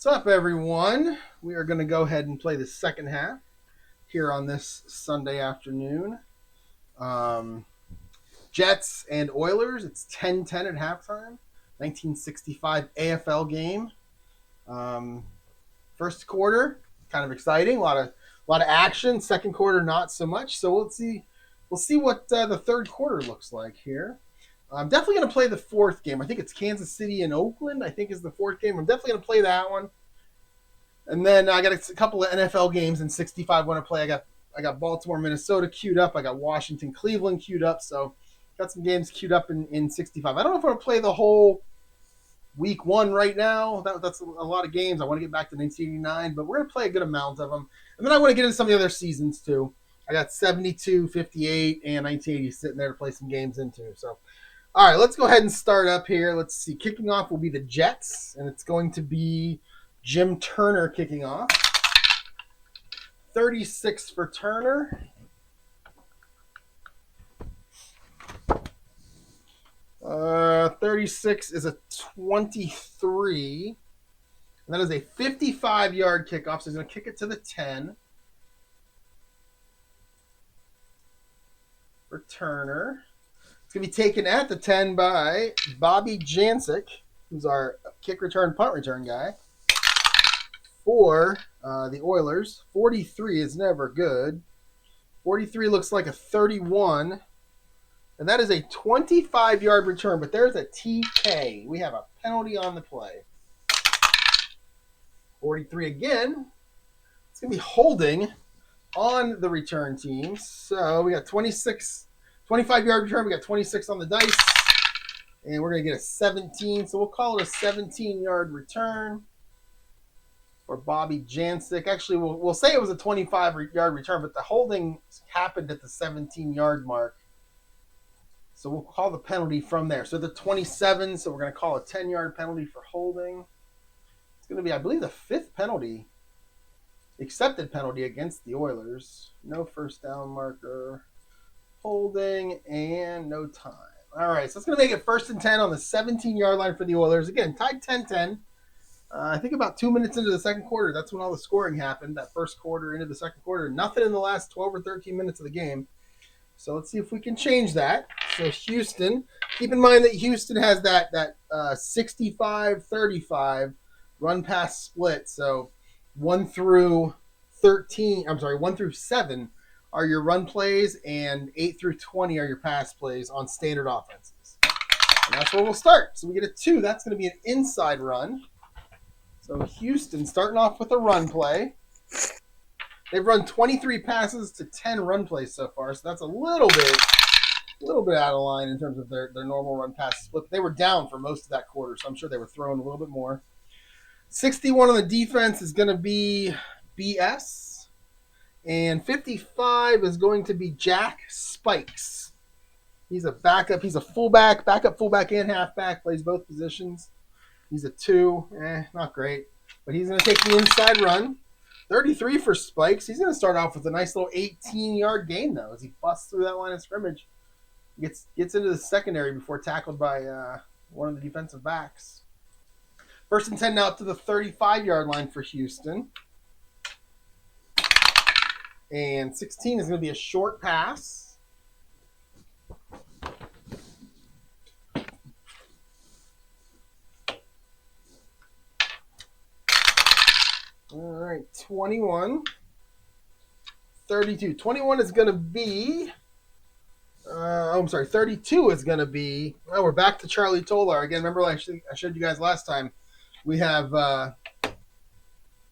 What's up, everyone? We are going to go ahead and play the second half here on this Sunday afternoon. Um, Jets and Oilers. It's 10-10 at halftime. 1965 AFL game. First quarter, kind of exciting. A lot of action. Second quarter, not so much. So we'll see what the third quarter looks like here. I'm definitely going to play the fourth game. I think it's Kansas City and Oakland, I think is the fourth game. I'm definitely going to play that one. And then I got a couple of NFL games in 65 I want to play. I got Baltimore, Minnesota queued up. I got Washington, Cleveland queued up. So got some games queued up in 65. I don't know if I want to play the whole week one right now. That's a lot of games. I want to get back to 1989, but we're going to play a good amount of them. And then I want to get into some of the other seasons too. I got 72, 58, and 1980 sitting there to play some games into. So, all right, let's go ahead and start up here. Let's see. Kicking off will be the Jets, and it's going to be Jim Turner kicking off. 36 for Turner. Uh, 36 is a 23. And that is a 55-yard kickoff, so he's going to kick it to the 10 for Turner. It's going to be taken at the 10 by Bobby Jancic, who's our kick return, punt return guy. For the Oilers, 43 is never good. 43 looks like a 31. And that is a 25-yard return, but there's a TK. We have a penalty on the play. 43 again. It's going to be holding on the return team. So we got 25-yard return. We got 26 on the dice. And we're going to get a 17. So we'll call it a 17-yard return for Bobby Jancic. Actually, we'll say it was a 25-yard return, but the holding happened at the 17-yard mark. So we'll call the penalty from there. So the 27, so we're going to call a 10-yard penalty for holding. It's going to be, I believe, the fifth penalty, accepted penalty against the Oilers. No first down marker, holding, and no time. All right, so it's going to make it 1st and 10 on the 17-yard line for the Oilers. Again, tied 10-10. I think about 2 minutes into the second quarter, that's when all the scoring happened, that first quarter into the second quarter. Nothing in the last 12 or 13 minutes of the game. So let's see if we can change that. So Houston, keep in mind that Houston has that 65-35 run pass split. So 1 through 7 are your run plays, and 8 through 20 are your pass plays on standard offenses. And that's where we'll start. So we get a 2. That's going to be an inside run. So Houston starting off with a run play. They've run 23 passes to 10 run plays so far, so that's a little bit out of line in terms of their normal run pass split. They were down for most of that quarter, so I'm sure they were throwing a little bit more. 61 on the defense is going to be BS, and 55 is going to be Jack Spikes. He's a backup. He's a fullback, backup fullback and halfback, plays both positions. He's a 2. Not great. But he's going to take the inside run. 33 for Spikes. He's going to start off with a nice little 18-yard gain, though, as he busts through that line of scrimmage. Gets into the secondary before tackled by one of the defensive backs. 1st and 10 now up to the 35-yard line for Houston. And 16 is going to be a short pass. All right, 21, 32. 21 is going to be, 32 is going to be, we're back to Charlie Tolar. Again, remember I showed you guys last time. We have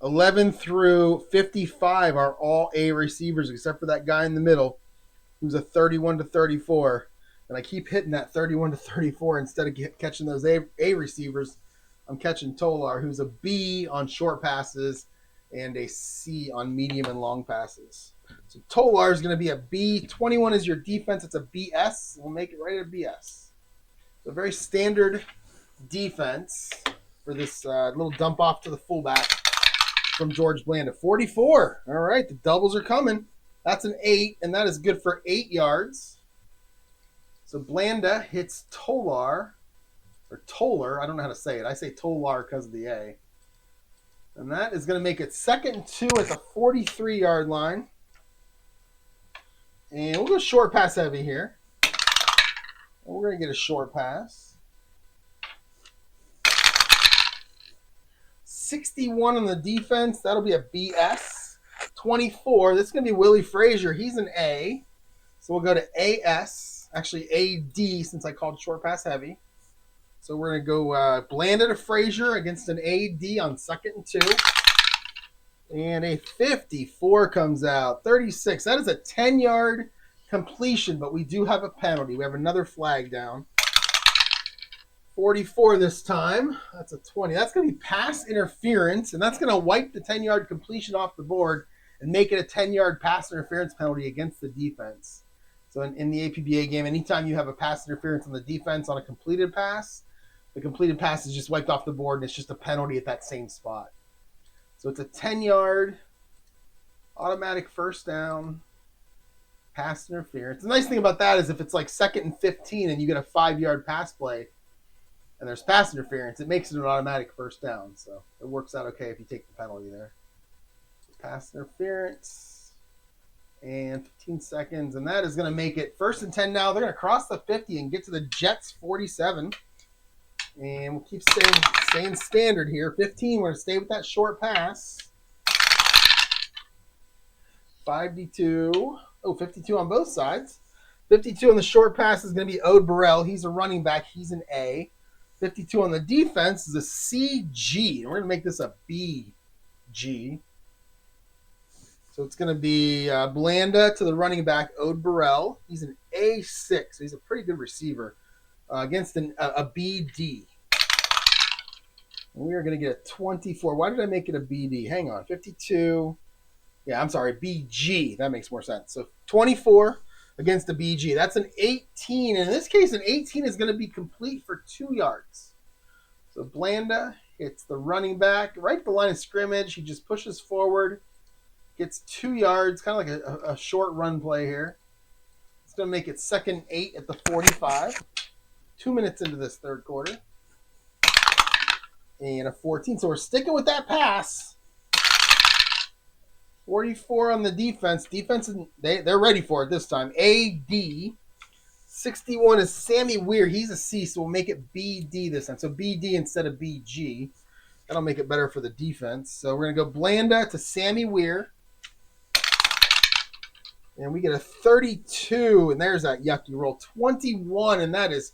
11 through 55 are all A receivers, except for that guy in the middle, who's a 31 to 34. And I keep hitting that 31 to 34 instead of catching those A receivers. I'm catching Tolar, who's a B on short passes and a C on medium and long passes. So Tolar is going to be a B. 21 is your defense. It's a BS. We'll make it right at a BS. So very standard defense for this little dump off to the fullback from George Blanda. 44. All right, the doubles are coming. That's an 8, and that is good for 8 yards. So Blanda hits Tolar. Or Toller, I don't know how to say it. I say Tolar because of the A. And that is going to make it 2nd and 2 at the 43-yard line. And we'll go short pass heavy here. And we're going to get a short pass. 61 on the defense. That'll be a BS. 24. This is going to be Willie Frazier. He's an A. So we'll go to AS. Actually, AD since I called short pass heavy. So we're going to go Blanda to Frazier against an AD on 2nd and 2. And a 54 comes out. 36. That is a 10-yard completion, but we do have a penalty. We have another flag down. 44 this time. That's a 20. That's going to be pass interference, and that's going to wipe the 10-yard completion off the board and make it a 10-yard pass interference penalty against the defense. So in the APBA game, anytime you have a pass interference on the defense on a completed pass, the completed pass is just wiped off the board, and it's just a penalty at that same spot. So it's a 10-yard automatic first down pass interference. The nice thing about that is if it's like 2nd and 15 and you get a 5-yard pass play and there's pass interference, it makes it an automatic first down. So it works out okay if you take the penalty there. So pass interference and 15 seconds. And that is going to make it 1st and 10 now. They're going to cross the 50 and get to the Jets 47. And we'll keep staying standard here. 15, we're going to stay with that short pass. 52. Oh, 52 on both sides. 52 on the short pass is going to be Ode Burrell. He's a running back. He's an A. 52 on the defense is a CG. And we're going to make this a BG. So it's going to be Blanda to the running back, Ode Burrell. He's an A6. So he's a pretty good receiver against a BD. And we are going to get a 24. Why did I make it a BD? Hang on. 52. Yeah, I'm sorry. BG. That makes more sense. So 24 against the BG. That's an 18. And in this case, an 18 is going to be complete for 2 yards. So Blanda hits the running back right at the line of scrimmage. He just pushes forward, gets 2 yards, kind of like a short run play here. It's going to make it 2nd and 8 at the 45. 2 minutes into this third quarter. And a 14. So we're sticking with that pass. 44 on the defense. Defense, they're ready for it this time. AD. 61 is Sammy Weir. He's a C, so we'll make it BD this time. So BD instead of BG. That'll make it better for the defense. So we're going to go Blanda to Sammy Weir. And we get a 32. And there's that yucky roll. 21. And that is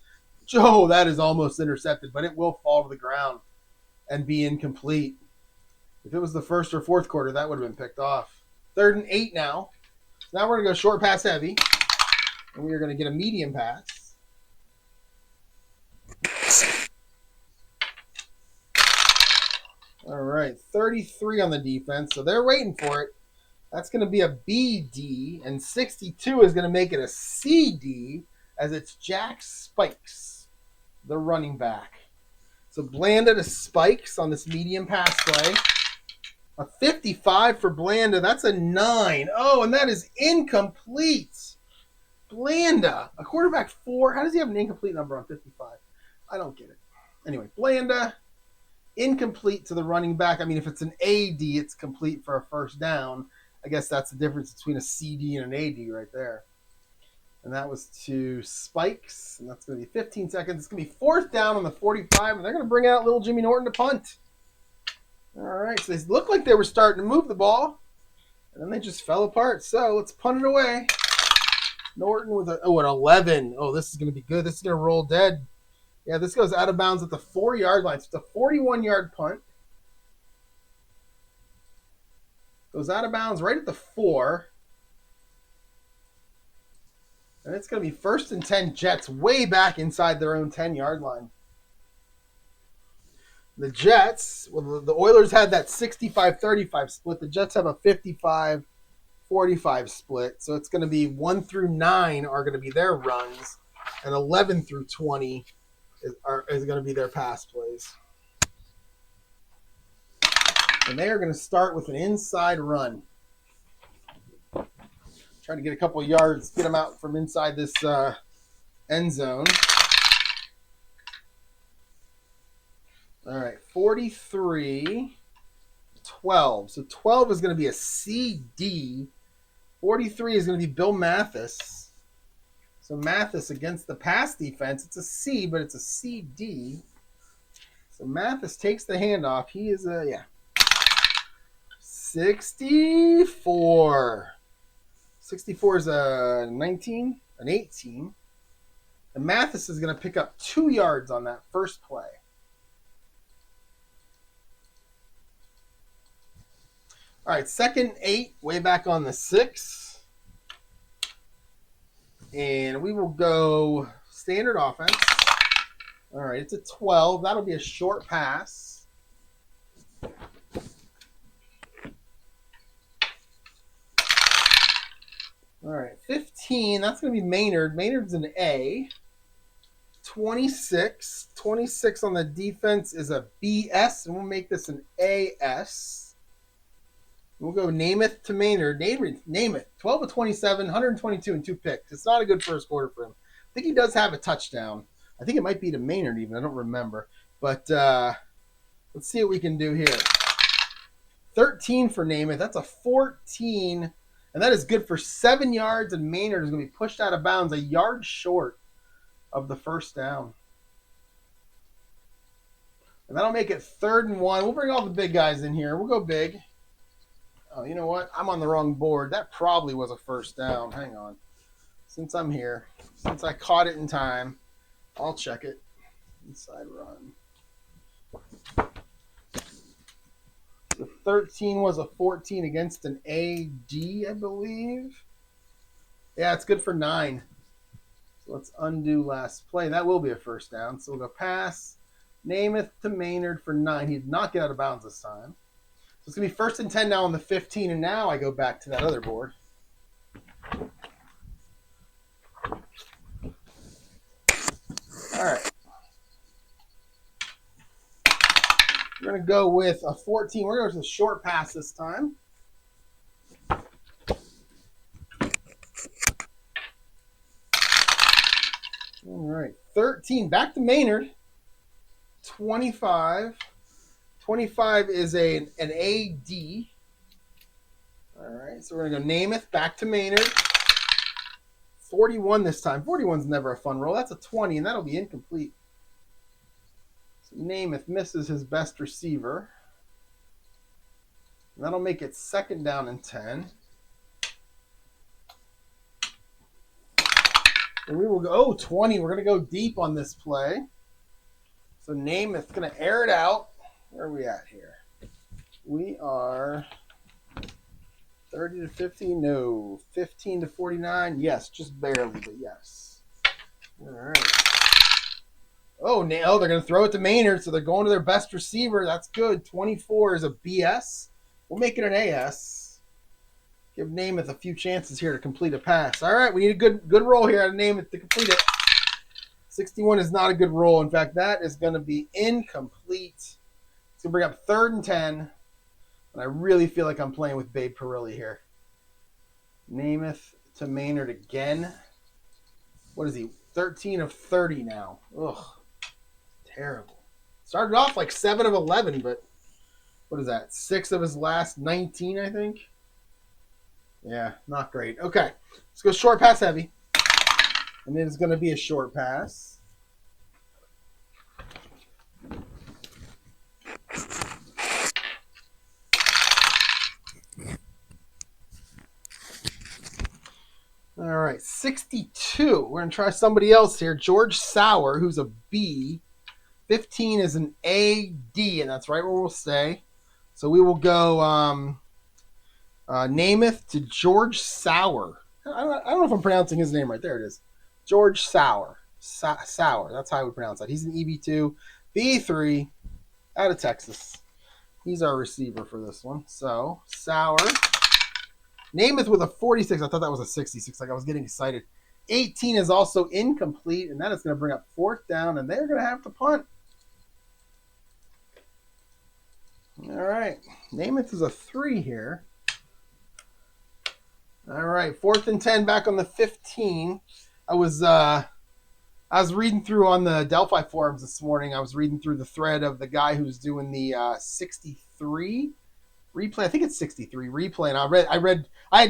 almost intercepted, but it will fall to the ground and be incomplete. If it was the first or fourth quarter, that would have been picked off. 3rd and 8 now. So now we're going to go short pass heavy. And we are going to get a medium pass. All right, 33 on the defense. So they're waiting for it. That's going to be a BD. And 62 is going to make it a CD as it's Jack Spikes, the running back. So Blanda to Spikes on this medium pass play. A 55 for Blanda. That's a 9. Oh, and that is incomplete. Blanda, a quarterback 4. How does he have an incomplete number on 55? I don't get it. Anyway, Blanda, incomplete to the running back. I mean, if it's an AD, it's complete for a first down. I guess that's the difference between a CD and an AD right there. And that was to Spikes. And that's going to be 15 seconds. It's going to be 4th down on the 45. And they're going to bring out little Jimmy Norton to punt. All right. So they looked like they were starting to move the ball. And then they just fell apart. So let's punt it away. Norton with an 11. Oh, this is going to be good. This is going to roll dead. Yeah, this goes out of bounds at the 4-yard line. So it's a 41-yard punt. Goes out of bounds right at the 4. And it's going to be 1st and 10 Jets way back inside their own 10-yard line. The Jets, well, the Oilers had that 65-35 split. The Jets have a 55-45 split. So it's going to be 1 through 9 are going to be their runs. And 11 through 20 is going to be their pass plays. And they are going to start with an inside run. Trying to get a couple of yards, get them out from inside this end zone. All right, 43. 12. So 12 is going to be a CD. 43 is going to be Bill Mathis. So Mathis against the pass defense. It's a C, but it's a CD. So Mathis takes the handoff. He is a, 64. 64 is a 19, an 18. And Mathis is going to pick up 2 yards on that first play. All right, 2nd 8, way back on the 6. And we will go standard offense. All right, it's a 12. That'll be a short pass. All right, 15. That's going to be Maynard. Maynard's an A. 26. 26 on the defense is a BS, and we'll make this an AS. We'll go Namath to Maynard. Namath, 12 of 27, 122 and 2 picks. It's not a good first quarter for him. I think he does have a touchdown. I think it might be to Maynard even. I don't remember. But let's see what we can do here. 13 for Namath. That's a 14. And that is good for 7 yards. And Maynard is going to be pushed out of bounds a yard short of the first down. And that'll make it 3rd and 1. We'll bring all the big guys in here. We'll go big. Oh, you know what? I'm on the wrong board. That probably was a first down. Hang on. Since I'm here, since I caught it in time, I'll check it. Inside run. The 13 was a 14 against an AD, I believe. Yeah, it's good for 9. So let's undo last play. That will be a first down. So we'll go pass. Namath to Maynard for 9. He did not get out of bounds this time. So it's going to be 1st and 10 now on the 15, and now I go back to that other board. All right. We're going to go with a 14. We're going to go with a short pass this time. All right. 13. Back to Maynard. 25. 25 is an AD. All right. So we're going to go Namath. Back to Maynard. 41 this time. 41's never a fun roll. That's a 20, and that'll be incomplete. So Namath misses his best receiver. And that'll make it 2nd down and 10. And we will go, 20. We're going to go deep on this play. So Namath's going to air it out. Where are we at here? We are 30 to 15. No. 15 to 49. Yes, just barely, but yes. All right. Oh, no, they're going to throw it to Maynard, so they're going to their best receiver. That's good. 24 is a BS. We'll make it an AS. Give Namath a few chances here to complete a pass. All right, we need a good roll here out of Namath to complete it. 61 is not a good roll. In fact, that is going to be incomplete. It's going to bring up 3rd and 10. And I really feel like I'm playing with Babe Perilli here. Namath to Maynard again. What is he? 13 of 30 now. Ugh. Terrible. Started off like 7 of 11, but what is that? 6 of his last 19, I think. Yeah, not great. Okay, let's go short pass heavy. And it's going to be a short pass. All right, 62. We're going to try somebody else here. George Sauer, who's a B. 15 is an AD, and that's right where we'll stay. So we will go Namath to George Sauer. I don't know if I'm pronouncing his name right. There it is. George Sauer. Sauer. That's how I would pronounce that. He's an EB2. B3 out of Texas. He's our receiver for this one. So, Sauer. Namath with a 46. I thought that was a 66. Like I was getting excited. 18 is also incomplete, and that is going to bring up 4th down, and they're going to have to punt. All right. Namath is a 3 here. All right. 4th and 10 back on the 15. I was reading through on the Delphi forums this morning. I was reading through the thread of the guy who's doing the 63 replay. I think it's 63 replay. And I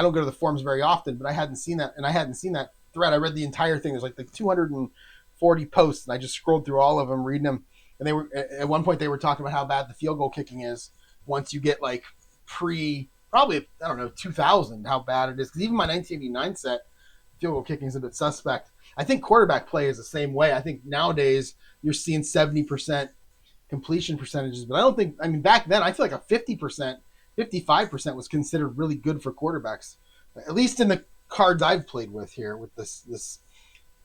don't go to the forums very often, but I hadn't seen that. And I hadn't seen that thread. I read the entire thing. There's like 240 posts. And I just scrolled through all of them, reading them. And they were, at one point they were talking about how bad the field goal kicking is once you get like probably, I don't know, 2000, how bad it is. Because even my 1989 set, field goal kicking is a bit suspect. I think quarterback play is the same way. I think nowadays you're seeing 70% completion percentages, but I don't think, I mean, back then I feel like a 50%, 55% was considered really good for quarterbacks, at least in the cards I've played with here, with this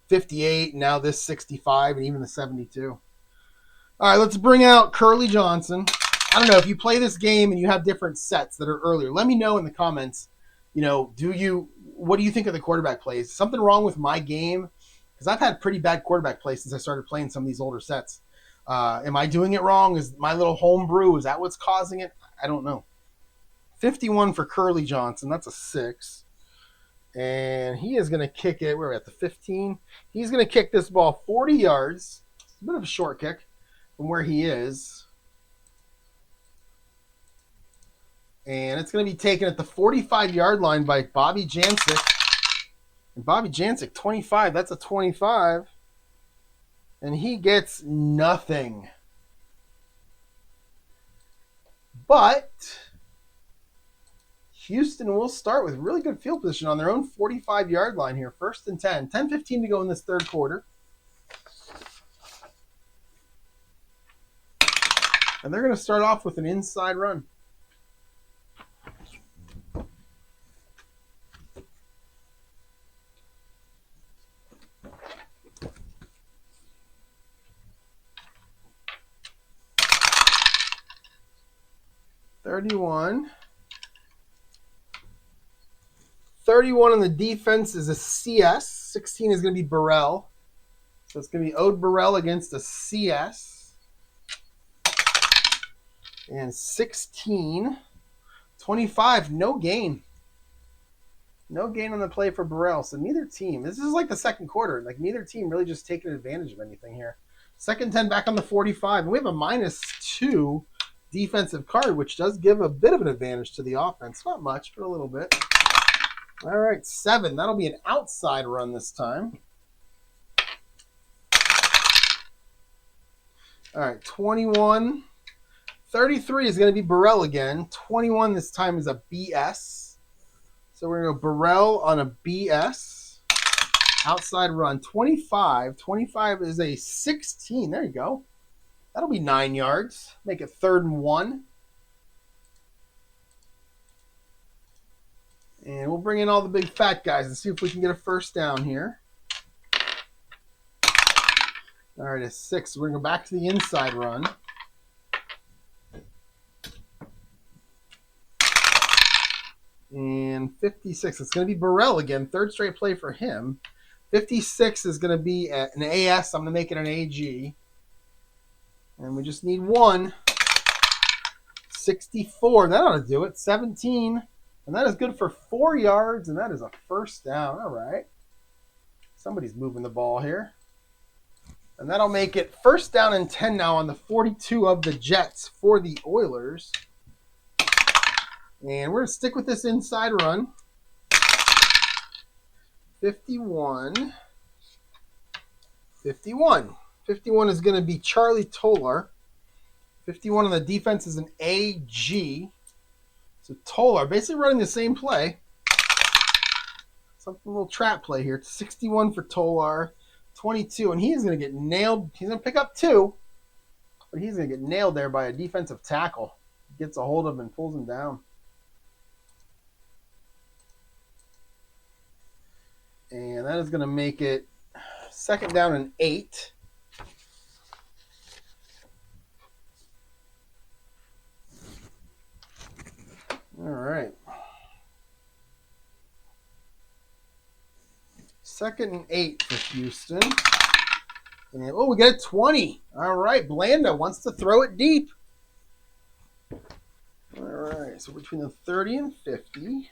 58, now this 65, and even the 72. All right, let's bring out Curly Johnson. I don't know if you play this game and you have different sets that are earlier. Let me know in the comments. What do you think of the quarterback plays? Something wrong with my game? Because I've had pretty bad quarterback plays since I started playing some of these older sets. Am I doing it wrong? Is my little homebrew, is that what's causing it? I don't know. 51 for Curly Johnson. That's a 6. And he is going to kick it. Where are we at? The 15. He's going to kick this ball 40 yards. It's a bit of a short kick from where he is. And it's going to be taken at the 45-yard line by Bobby Jancic. And Bobby Jancic, 25. That's a 25. And he gets nothing. But Houston will start with really good field position on their own 45-yard line here. 1st and 10. 10-15 to go in this third quarter. And they're going to start off with an inside run. $31 on the defense is a CS. 16 is going to be Burrell. So it's going to be Ode Burrell against a CS. And 16. 25, no gain. No gain on the play for Burrell. So neither team. This is like the second quarter. Like neither team really just taking advantage of anything here. 2nd 10 back on the 45. And we have a -2 defensive card, which does give a bit of an advantage to the offense. Not much, but a little bit. All right, 7. That'll be an outside run this time. All right, 21. 33 is going to be Burrell again. 21 this time is a BS. So we're going to go Burrell on a BS. Outside run. 25. 25 is a 16. There you go. That'll be 9 yards. Make it 3rd and 1. And we'll bring in all the big fat guys and see if we can get a first down here. All right, a 6. We're going to go back to the inside run. And 56. It's going to be Burrell again. 3rd straight play for him. 56 is going to be an AS. I'm going to make it an AG. And we just need 1. 64. That ought to do it. 17. And that is good for 4 yards. And that is a first down. All right. Somebody's moving the ball here. And that'll make it 1st down and 10 now on the 42 of the Jets for the Oilers. And we're going to stick with this inside run. 51. 51. 51 is going to be Charlie Tolar. 51 on the defense is an AG. So Tolar basically running the same play. Something a little trap play here. 61 for Tolar. 22. And he's going to get nailed. He's going to pick up 2. But he's going to get nailed there by a defensive tackle. Gets a hold of him and pulls him down. And that is going to make it 2nd down and 8. All right. 2nd and 8 for Houston. And, we got a 20. All right. Blanda wants to throw it deep. All right. So between the 30 and 50.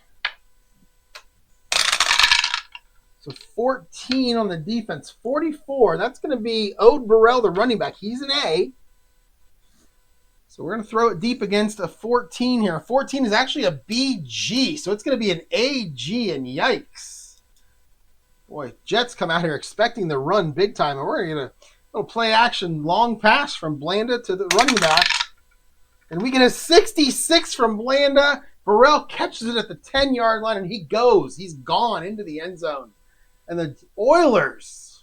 So 14 on the defense. 44. That's going to be Ode Burrell, the running back. He's an A. So we're going to throw it deep against a 14 here. A 14 is actually a BG, so it's going to be an AG, and yikes. Boy, Jets come out here expecting the run big time, and we're going to play action long pass from Blanda to the running back. And we get a 66 from Blanda. Burrell catches it at the 10-yard line, and he goes. He's gone into the end zone. And the Oilers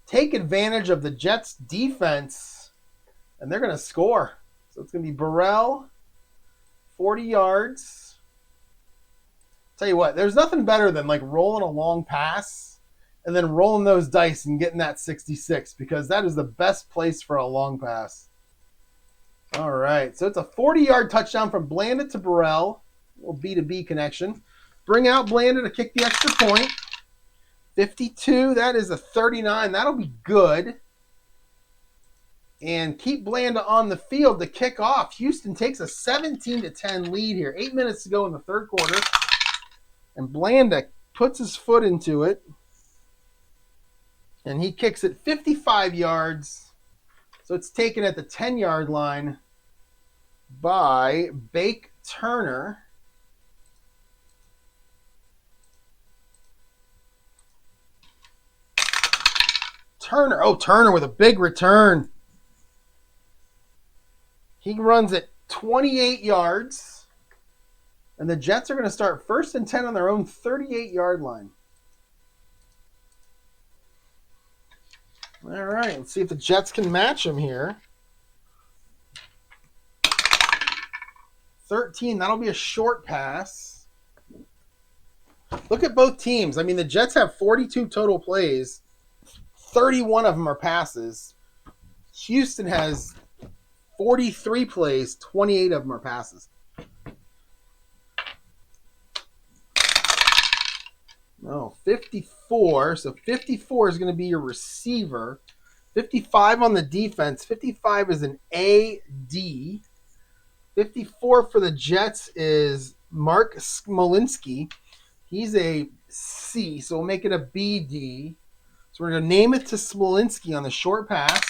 take advantage of the Jets' defense, and they're going to score. So it's going to be Burrell, 40 yards. Tell you what, there's nothing better than like rolling a long pass and then rolling those dice and getting that 66, because that is the best place for a long pass. All right, so it's a 40-yard touchdown from Blanda to Burrell. A little B2B connection. Bring out Blanda to kick the extra point. 52, that is a 39. That'll be good. And keep Blanda on the field to kick off. Houston takes a 17-10 lead here. 8 minutes to go in the third quarter. And Blanda puts his foot into it. And he kicks it 55 yards. So it's taken at the 10-yard line by Bake Turner. Turner with a big return. He runs it 28 yards. And the Jets are going to start 1st and 10 on their own 38-yard line. All right, let's see if the Jets can match him here. 13, that'll be a short pass. Look at both teams. I mean, the Jets have 42 total plays. 31 of them are passes. Houston has 43 plays, 28 of them are passes. No, 54. So 54 is going to be your receiver. 55 on the defense. 55 is an AD. 54 for the Jets is Mark Smolinski. He's a C, so we'll make it a BD. So we're going to name it to Smolinski on the short pass.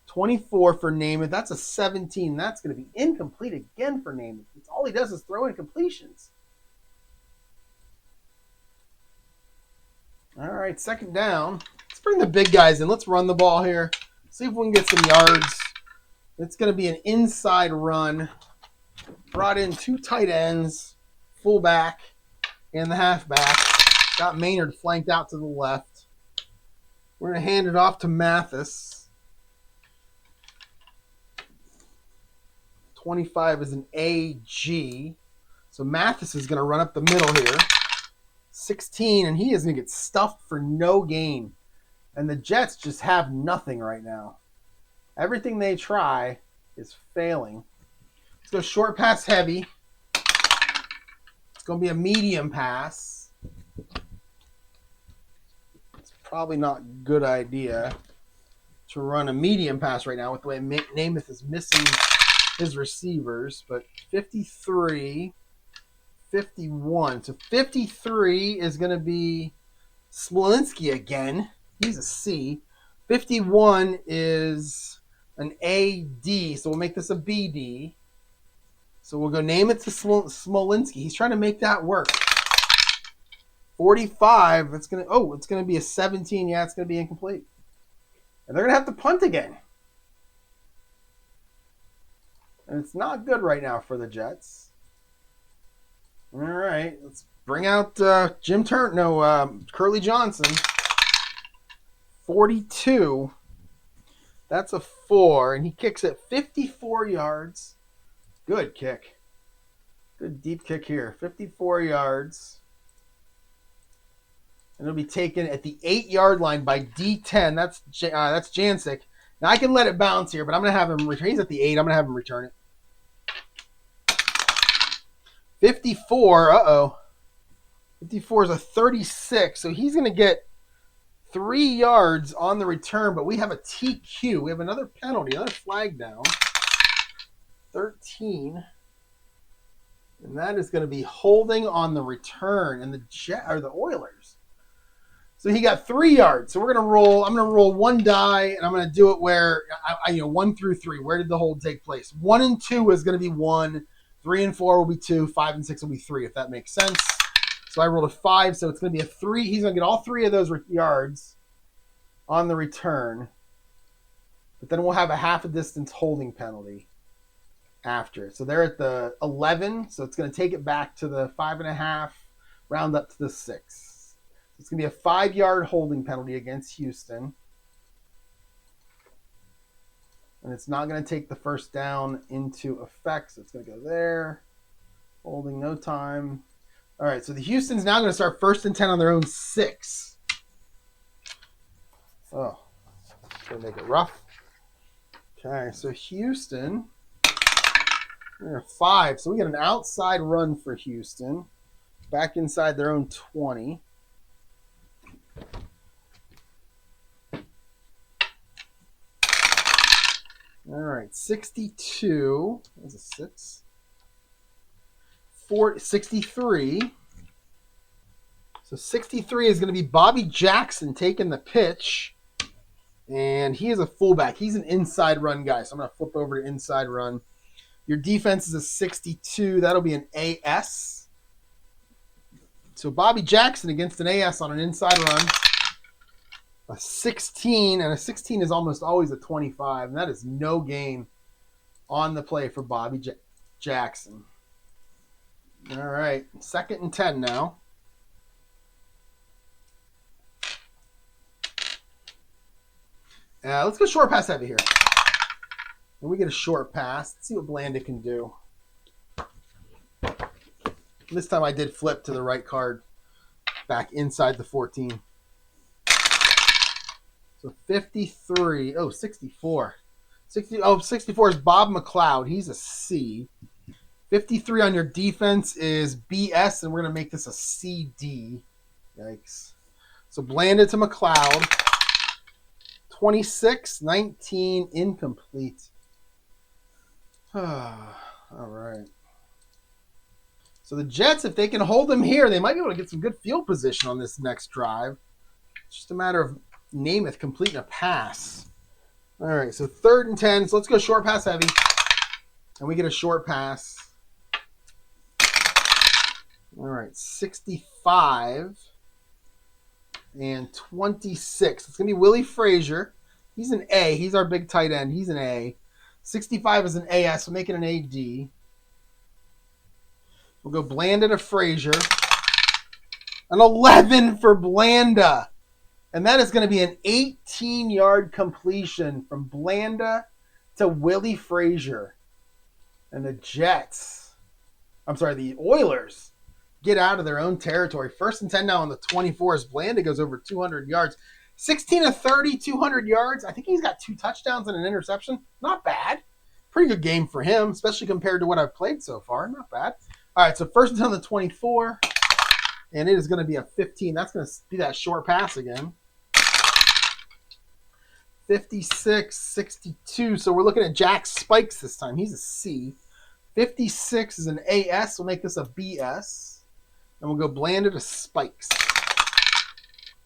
24 for Namath. That's a 17. That's going to be incomplete again for Namath. All he does is throw in completions. All right, 2nd down. Let's bring the big guys in. Let's run the ball here. See if we can get some yards. It's going to be an inside run. Brought in 2 tight ends, fullback, and the halfback. Got Maynard flanked out to the left. We're going to hand it off to Mathis. 25 is an AG. So Mathis is going to run up the middle here. 16, and he is going to get stuffed for no gain. And the Jets just have nothing right now. Everything they try is failing. Let's go short pass heavy. It's going to be a medium pass. It's probably not a good idea to run a medium pass right now with the way Namath is missing his receivers. But 53, 51. So 53 is going to be Smolinski again. He's a C. 51 is an AD, so we'll make this a BD. So we'll go name it to Smolinski. He's trying to make that work. 45, it's gonna be a 17. Yeah, it's gonna be incomplete. And they're gonna have to punt again. And it's not good right now for the Jets. All right, let's bring out Curly Johnson. 42. That's a 4, and he kicks it 54 yards. Good kick. Good deep kick here. 54 yards. And it'll be taken at the 8-yard line by D10. That's Jancic. Now I can let it bounce here, but I'm going to have him return. He's at the 8. I'm going to have him return it. 54. 54 is a 36, so he's going to get 3 yards on the return, but we have a TQ. We have another penalty, another flag down. 13. And that is going to be holding on the return, and the Oilers. So he got 3 yards. So we're gonna roll. I'm gonna roll 1 die, and I'm gonna do it where 1 through 3. Where did the hold take place? 1 and 2 is gonna be 1. 3 and 4 will be 2. 5 and 6 will be 3. If that makes sense. So I rolled a 5. So it's gonna be a 3. He's gonna get all 3 of those yards on the return. But then we'll have a half a distance holding penalty after. So they're at the 11. So it's gonna take it back to the 5.5. Round up to the 6. It's going to be a 5-yard holding penalty against Houston. And it's not going to take the first down into effect. So it's going to go there. Holding, no time. All right, so the Houston's now going to start 1st and 10 on their own 6. Oh, going to make it rough. Okay, so Houston, we're at 5. So we get an outside run for Houston. Back inside their own 20. All right, 62. That's a 6. 63. So 63 is going to be Bobby Jackson taking the pitch. And he is a fullback. He's an inside run guy. So I'm going to flip over to inside run. Your defense is a 62. That'll be an AS. So Bobby Jackson against an AS on an inside run. A 16, and a 16 is almost always a 25, and that is no gain on the play for Bobby Jackson. All right, 2nd and 10 now. Let's go short pass heavy here. And we get a short pass. Let's see what Blanda can do. This time I did flip to the right card back inside the 14. So 53. Oh, 64. 64 is Bob McLeod. He's a C. 53 on your defense is BS, and we're going to make this a CD. Yikes. So Blanda to McLeod. 26, 19, incomplete. All right. So the Jets, if they can hold them here, they might be able to get some good field position on this next drive. It's just a matter of Namath completing a pass. All right, so 3rd and 10. So let's go short pass heavy. And we get a short pass. All right, 65 and 26. It's going to be Willie Frazier. He's an A. He's our big tight end. He's an A. 65 is an AS, so make it an AD. We'll go Blanda to Frazier. An 11 for Blanda. And that is going to be an 18-yard completion from Blanda to Willie Frazier. And the Oilers get out of their own territory. 1st and 10 now on the 24 as Blanda goes over 200 yards. 16 of 30, 200 yards. I think he's got 2 touchdowns and an interception. Not bad. Pretty good game for him, especially compared to what I've played so far. Not bad. All right, so 1st and 10 on the 24. And it is going to be a 15. That's going to be that short pass again. 56, 62. So we're looking at Jack Spikes this time. He's a C. 56 is an AS. We'll make this a BS. And we'll go Blanda to Spikes.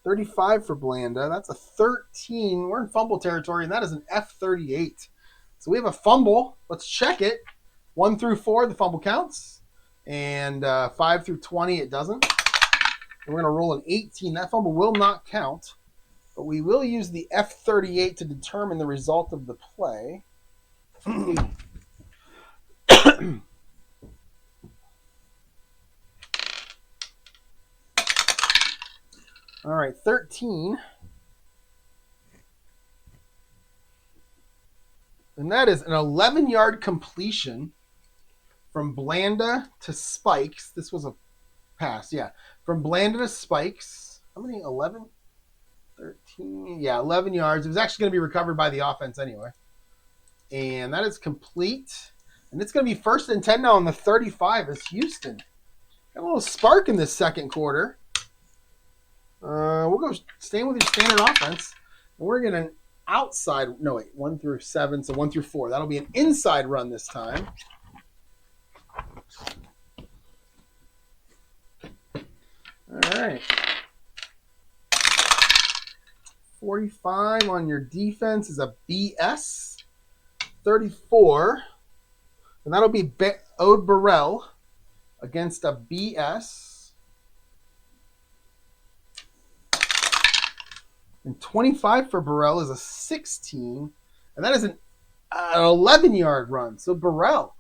35 for Blanda. That's a 13. We're in fumble territory, and that is an F38. So we have a fumble. Let's check it. 1 through 4, the fumble counts. And 5 through 20, it doesn't. And we're going to roll an 18. That fumble will not count. But we will use the F38 to determine the result of the play. All right, 13. And that is an 11-yard completion from Blanda to Spikes. This was a pass, yeah. From Blanda to Spikes. How many? 11? 13? Yeah, 11 yards. It was actually going to be recovered by the offense anyway. And that is complete. And it's going to be 1st and 10 now on the 35 as Houston. Got a little spark in this second quarter. We'll go staying with your standard offense. And we're going to outside. No, wait. 1 through 7. So 1 through 4. That'll be an inside run this time. All right. 45 on your defense is a BS. 34. And that'll be Ode Burrell against a BS. And 25 for Burrell is a 16. And that is an 11-yard run. So Burrell.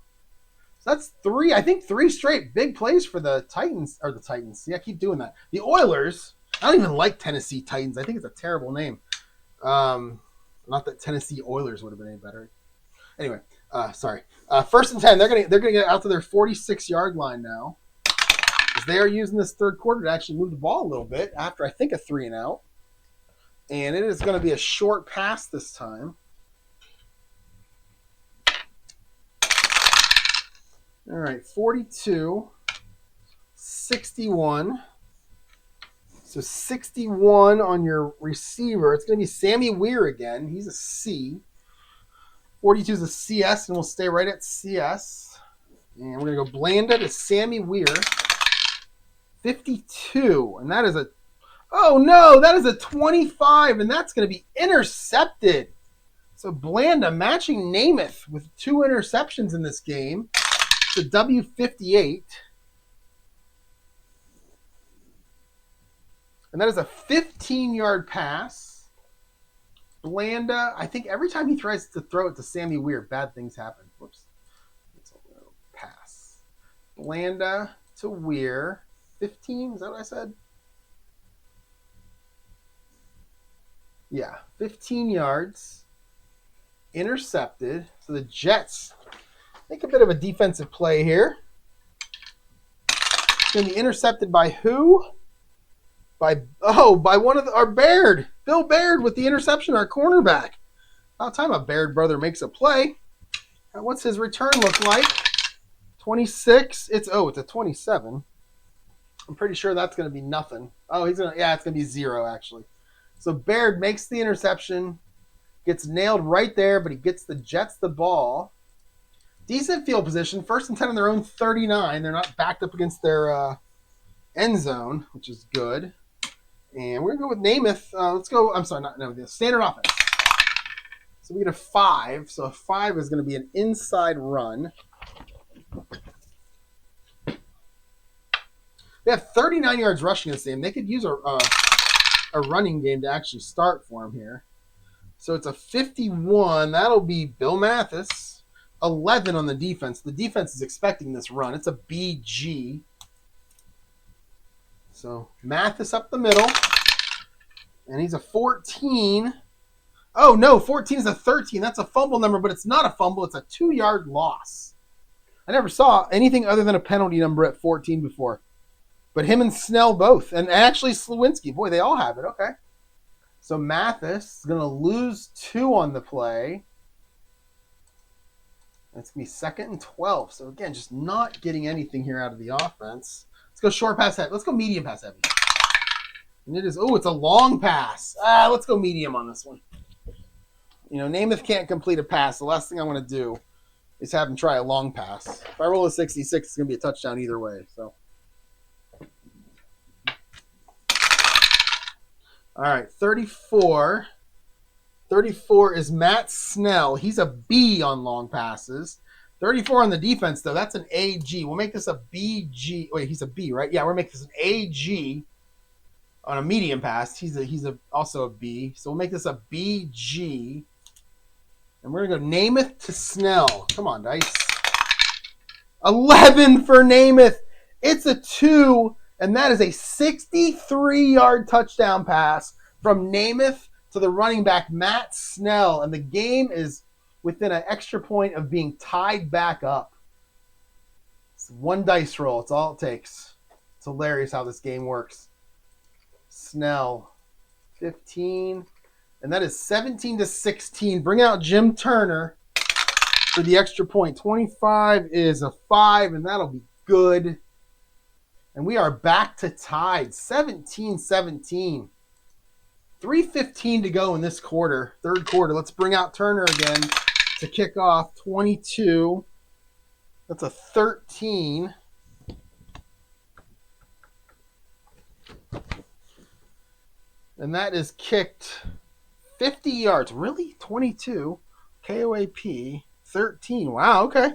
So that's three straight big plays for the Titans. Or the Titans. Yeah, I keep doing that. The Oilers. I don't even like Tennessee Titans. I think it's a terrible name. Not that Tennessee Oilers would have been any better. Anyway, sorry. 1st and 10. They're gonna get out to their 46-yard line now, as they are using this third quarter to actually move the ball a little bit after I think a 3-and-out. And it is going to be a short pass this time. All right, 42, 61. So 61 on your receiver. It's going to be Sammy Weir again. He's a C. 42 is a CS, and we'll stay right at CS. And we're going to go Blanda to Sammy Weir. 52, and that is a... Oh, no, that is a 25, and that's going to be intercepted. So Blanda matching Namath with 2 interceptions in this game. It's a W58. And that is a 15-yard pass. Blanda, I think every time he tries to throw it to Sammy Weir, bad things happen. Whoops. It's a little pass. Blanda to Weir. 15, is that what I said? Yeah, 15 yards. Intercepted. So the Jets make a bit of a defensive play here. It's going to be intercepted by who? By one of our Baird. Bill Baird with the interception, our cornerback. About time a Baird brother makes a play. Now, what's his return look like? 26. It's a 27. I'm pretty sure that's going to be nothing. It's going to be 0 actually. So Baird makes the interception, gets nailed right there, but he gets the Jets the ball. Decent field position, 1st and 10 on their own 39. They're not backed up against their end zone, which is good. And we're going to go with Namath. Let's go. I'm sorry, the standard offense. So we get a 5. So a 5 is going to be an inside run. They have 39 yards rushing this game. They could use a running game to actually start for him here. So it's a 51. That'll be Bill Mathis. 11 on the defense. The defense is expecting this run. It's a BG. So Mathis up the middle. And he's a 14. Oh, no, 14 is a 13. That's a fumble number, but it's not a fumble. It's a 2-yard loss. I never saw anything other than a penalty number at 14 before. But him and Snell both. And actually Slewinski. Boy, they all have it. Okay. So Mathis is going to lose 2 on the play. That's going to be 2nd and 12. So, again, just not getting anything here out of the offense. Let's go short pass heavy. Let's go medium pass heavy. And it is, it's a long pass. Let's go medium on this one. Namath can't complete a pass. The last thing I want to do is have him try a long pass. If I roll a 66, it's going to be a touchdown either way. So. All right, 34. 34 is Matt Snell. He's a B on long passes. 34 on the defense, though. That's an AG. We'll make this a BG. Wait, he's a B, right? Yeah, we're making this an AG on a medium pass. He's also a B. So we'll make this a BG. And we're going to go Namath to Snell. Come on, Dice. 11 for Namath. It's a 2. And that is a 63-yard touchdown pass from Namath to the running back, Matt Snell. And the game is within an extra point of being tied back up. It's 1 dice roll. It's all it takes. It's hilarious how this game works. Snell, 15. And that is 17-16. Bring out Jim Turner for the extra point. 25 is a 5, and that'll be good. And we are back to tied, 17-17. 3:15 to go in this quarter, third quarter. Let's bring out Turner again to kick off. 22. That's a 13. And that is kicked 50 yards. Really? 22. KOAP 13. Wow, okay.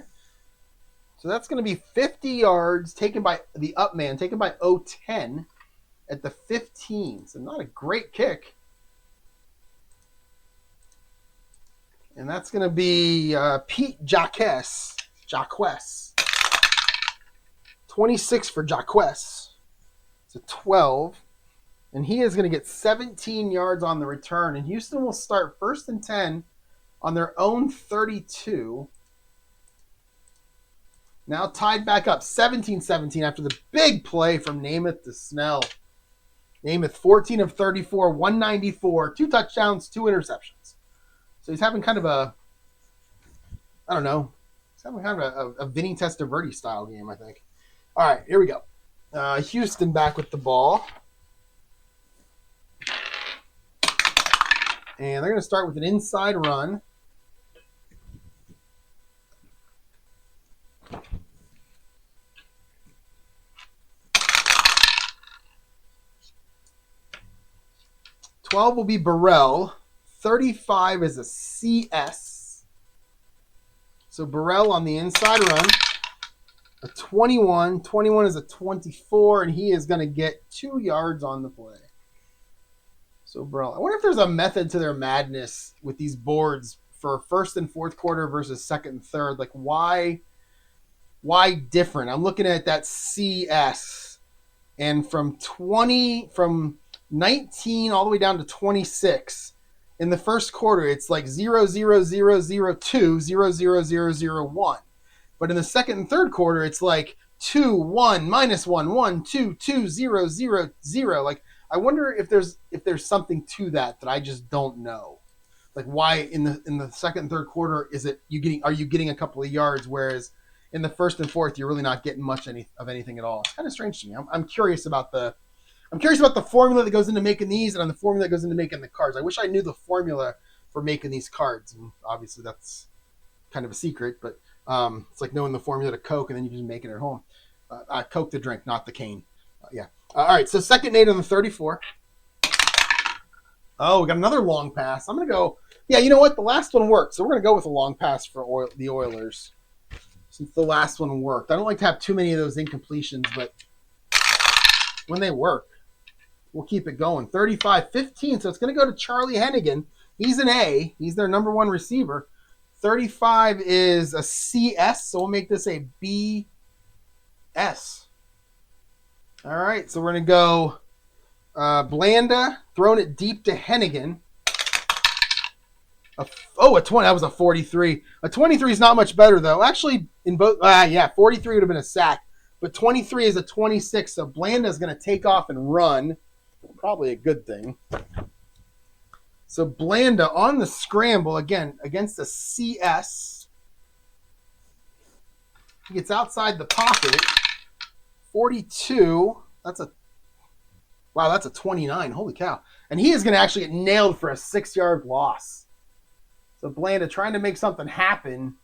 So that's going to be 50 yards taken by the up man, taken by 010 at the 15. So not a great kick. And that's going to be Pete Jacques. 26 for Jacques. It's a 12. And he is going to get 17 yards on the return. And Houston will start 1st and 10 on their own 32. Now tied back up 17-17 after the big play from Namath to Snell. Namath 14 of 34, 194, 2 touchdowns, 2 interceptions. So he's having kind of a, I don't know, he's having kind of a Vinny Testaverde style game, I think. All right, here we go. Houston back with the ball. And they're going to start with an inside run. Will be Burrell. 35 is a CS. So Burrell on the inside run. A 21. 21 is a 24, and he is going to get 2 yards on the play. So Burrell. I wonder if there's a method to their madness with these boards for 1st and 4th quarter versus 2nd and 3rd. Like, why different? I'm looking at that CS, and from 19 all the way down to 26 in the 1st quarter, it's like 0, 0, 0, 0, 2, 0, 0, 0, 0, 1. But in the 2nd and 3rd quarter, it's like 2, 1, -1, 1, 2, 2, 0, 0, 0. Like, I wonder if there's something to that I just don't know. Like, why in the 2nd and 3rd quarter are you getting a couple of yards, whereas in the 1st and 4th you're really not getting much of anything at all. It's kind of strange to me. I'm curious about the formula that goes into making these and the formula that goes into making the cards. I wish I knew the formula for making these cards, and obviously that's kind of a secret, but it's like knowing the formula to Coke and then you just make it at home. Coke the drink, not the cane. Yeah. All right, so 2nd and 8 on the 34. Oh, we got another long pass. I'm going to go, yeah, you know what? The last one worked, so we're going to go with a long pass for the Oilers since the last one worked. I don't like to have too many of those incompletions, but when they work, we'll keep it going. 35-15, so it's going to go to Charlie Hennigan. He's an A. He's their number 1 receiver. 35 is a CS, so we'll make this a BS. All right, so we're going to go Blanda, throwing it deep to Hennigan. A 20. That was a 43. A 23 is not much better, though. Actually, in both, 43 would have been a sack. But 23 is a 26, so Blanda is going to take off and run. Probably a good thing. So Blanda on the scramble, again, against a CS. He gets outside the pocket. 42. That's a 29. Holy cow. And he is going to actually get nailed for a 6-yard loss. So Blanda trying to make something happen.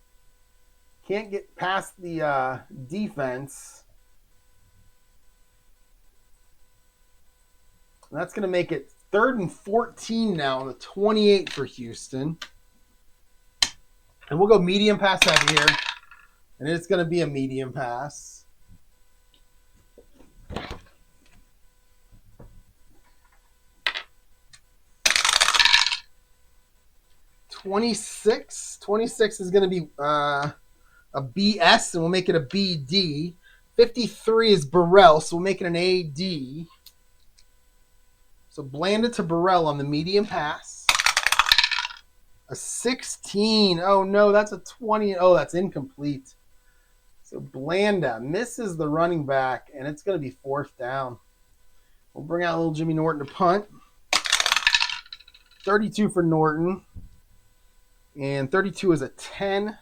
Can't get past the defense. And that's going to make it 3rd and 14 now on the 28 for Houston. And we'll go medium pass heavy here. And it's going to be a medium pass. 26 is going to be a BS, and we'll make it a BD. 53 is Burrell, so we'll make it an AD. So Blanda to Burrell on the medium pass. A 16. Oh, no, that's a 20. Oh, that's incomplete. So Blanda misses the running back, and it's going to be 4th down. We'll bring out little Jimmy Norton to punt. 32 for Norton. And 32 is a 10.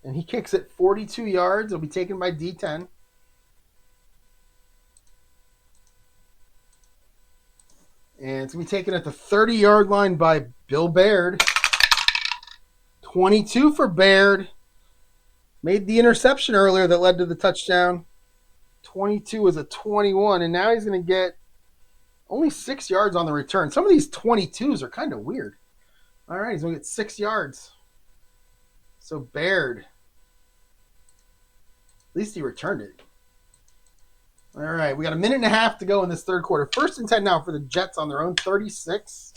And he kicks it 42 yards. It'll be taken by D10. And it's going to be taken at the 30-yard line by Bill Baird. 22 for Baird. Made the interception earlier that led to the touchdown. 22 is a 21. And now he's going to get Only 6 yards on the return. Some of these 22s are kind of weird. All right, he's going to get 6 yards. So Baird. At least he returned it. All right, we got a minute and a half to go in this third quarter. 1st and 10 now for the Jets on their own 36.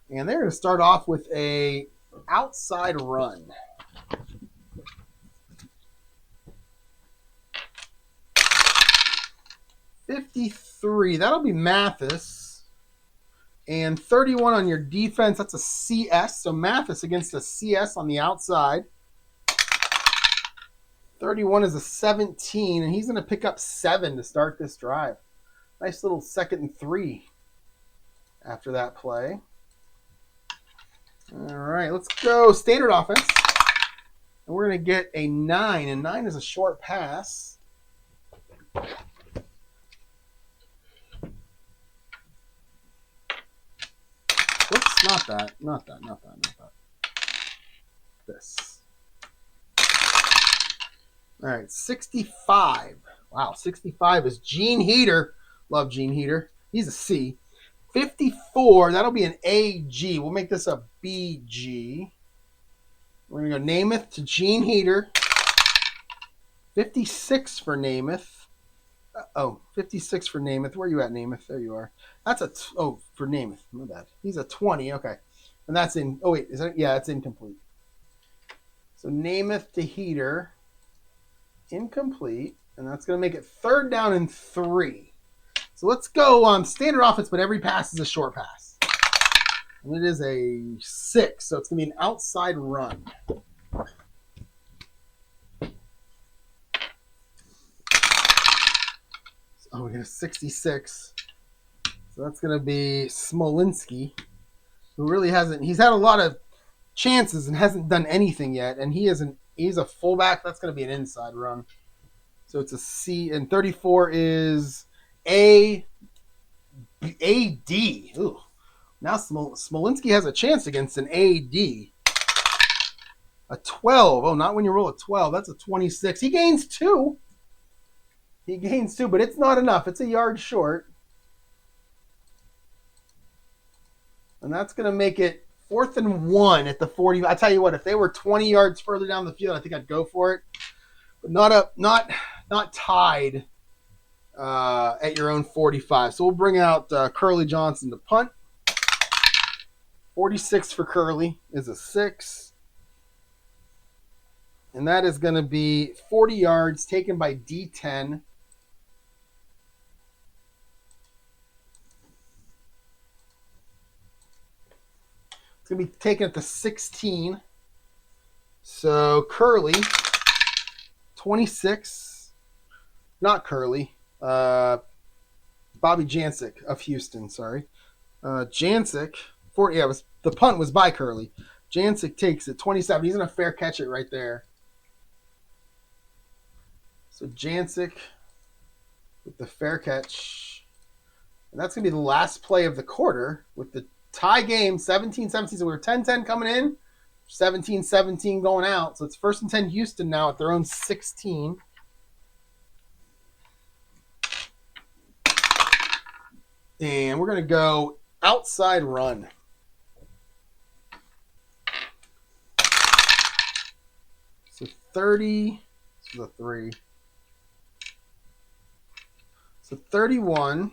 And they're going to start off with a outside run. $53. That'll be Mathis. And 31 on your defense. That's a CS. So Mathis against a CS on the outside. 31 is a 17, and he's going to pick up 7 to start this drive. Nice little 2nd and 3 after that play. All right, let's go standard offense. And we're going to get a 9, and 9 is a short pass. Whoops, not that. This. All right, 65. Wow, 65 is Gene Heater. Love Gene Heater. He's a C. 54, that'll be an AG. We'll make this a BG. We're going to go Namath to Gene Heater. 56 for Namath. 56 for Namath. Where are you at, Namath? There you are. That's for Namath. My bad. He's a 20. Okay. And that's in, is that, yeah, it's incomplete. So Namath to Heater. Incomplete. And that's going to make it 3rd down and 3. So let's go on standard offense, but every pass is a short pass. And it is a 6, so it's going to be an outside run. We got a 66. So that's going to be Smolinski, who really hasn't – he's had a lot of chances and hasn't done anything yet. And he's a fullback. That's going to be an inside run. So it's a C. And 34 is AD. Ooh. Now Smolinski has a chance against an AD. A 12. Oh, not when you roll a 12. That's a 26. He gains 2. But it's not enough. It's a yard short. And that's going to make it 4th and 1 at the 40. I tell you what, if they were 20 yards further down the field, I think I'd go for it. But not tied at your own 45. So we'll bring out Curly Johnson to punt. 46 for Curly is a 6. And that is going to be 40 yards taken by D10. It's going to be taken at the 16. So Curly, 26. Not Curly. Bobby Jancic of Houston, sorry. Jancic, the punt was by Curly. Jancic takes it, 27. He's going to fair catch it right there. So Jancic with the fair catch. And that's going to be the last play of the quarter with the tie game, 17-17. So we were 10-10 coming in, 17-17 going out. So it's 1st and 10 Houston now at their own 16. And we're going to go outside run. So 30. This is a 3. So 31.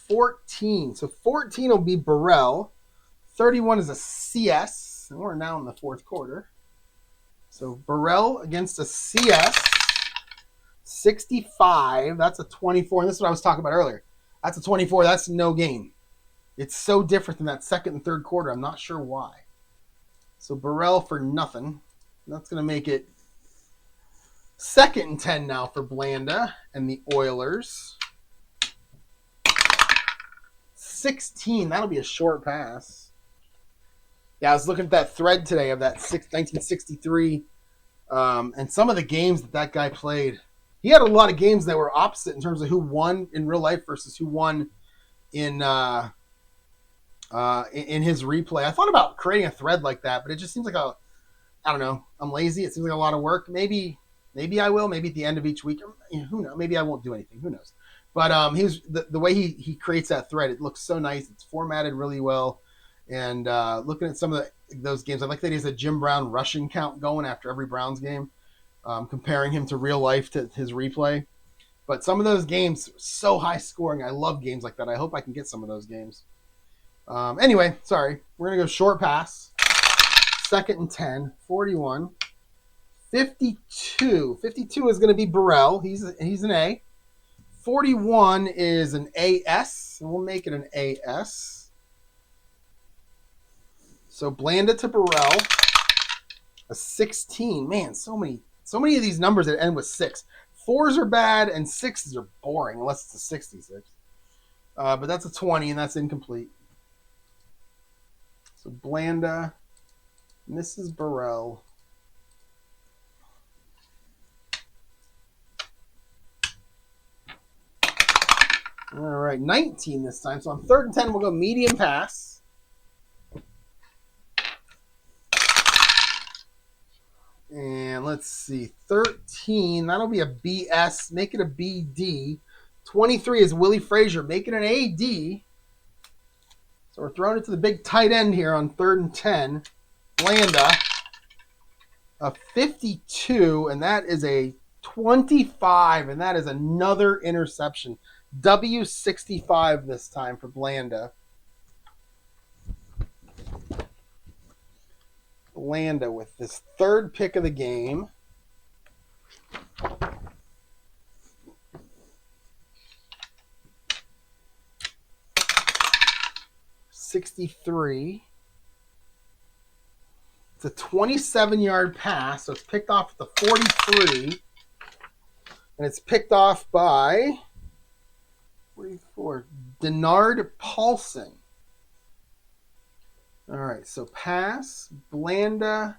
14. So 14 will be Burrell. 31 is a CS. And we're now in the 4th quarter. So Burrell against a CS. 65. That's a 24. And this is what I was talking about earlier. That's a 24. That's no gain. It's so different than that 2nd and 3rd quarter. I'm not sure why. So Burrell for nothing. That's going to make it 2nd and 10 now for Blanda and the Oilers. 16. That'll be a short pass. Yeah, I was looking at that thread today of that 1963 and some of the games that guy played. He had a lot of games that were opposite in terms of who won in real life versus who won in his replay. I thought about creating a thread like that, but it just seems like I don't know. I'm lazy. It seems like a lot of work. Maybe Maybe I will. Maybe at the end of each week. Who knows? Maybe I won't do anything. Who knows? But he's the way he creates that thread. It looks so nice. It's formatted really well. And looking at some of those games, I like that he has a Jim Brown rushing count going after every Browns game, comparing him to real life to his replay. But some of those games, so high scoring. I love games like that. I hope I can get some of those games. Anyway, sorry. We're going to go short pass. 2nd and 10, 41. 52. 52 is going to be Burrell. He's an A. 41 is an AS. And we'll make it an AS. So Blanda to Burrell. A 16. Man, so many of these numbers that end with 6. 4s are bad and 6s are boring unless it's a 66. But that's a 20 and that's incomplete. So Blanda, Mrs. Burrell. All right, 19 this time. So on 3rd and 10, we'll go medium pass. And let's see, 13, that'll be a BS. Make it a BD. 23 is Willie Frazier. Make it an AD. So we're throwing it to the big tight end here on 3rd and 10. Blanda. A 52, and that is a 25, and that is another interception. W65 this time for Blanda. Blanda with this 3rd pick of the game. $63. It's a 27-yard pass, so it's picked off at the 43. And it's picked off by 44. Denard Paulson. All right, so pass, Blanda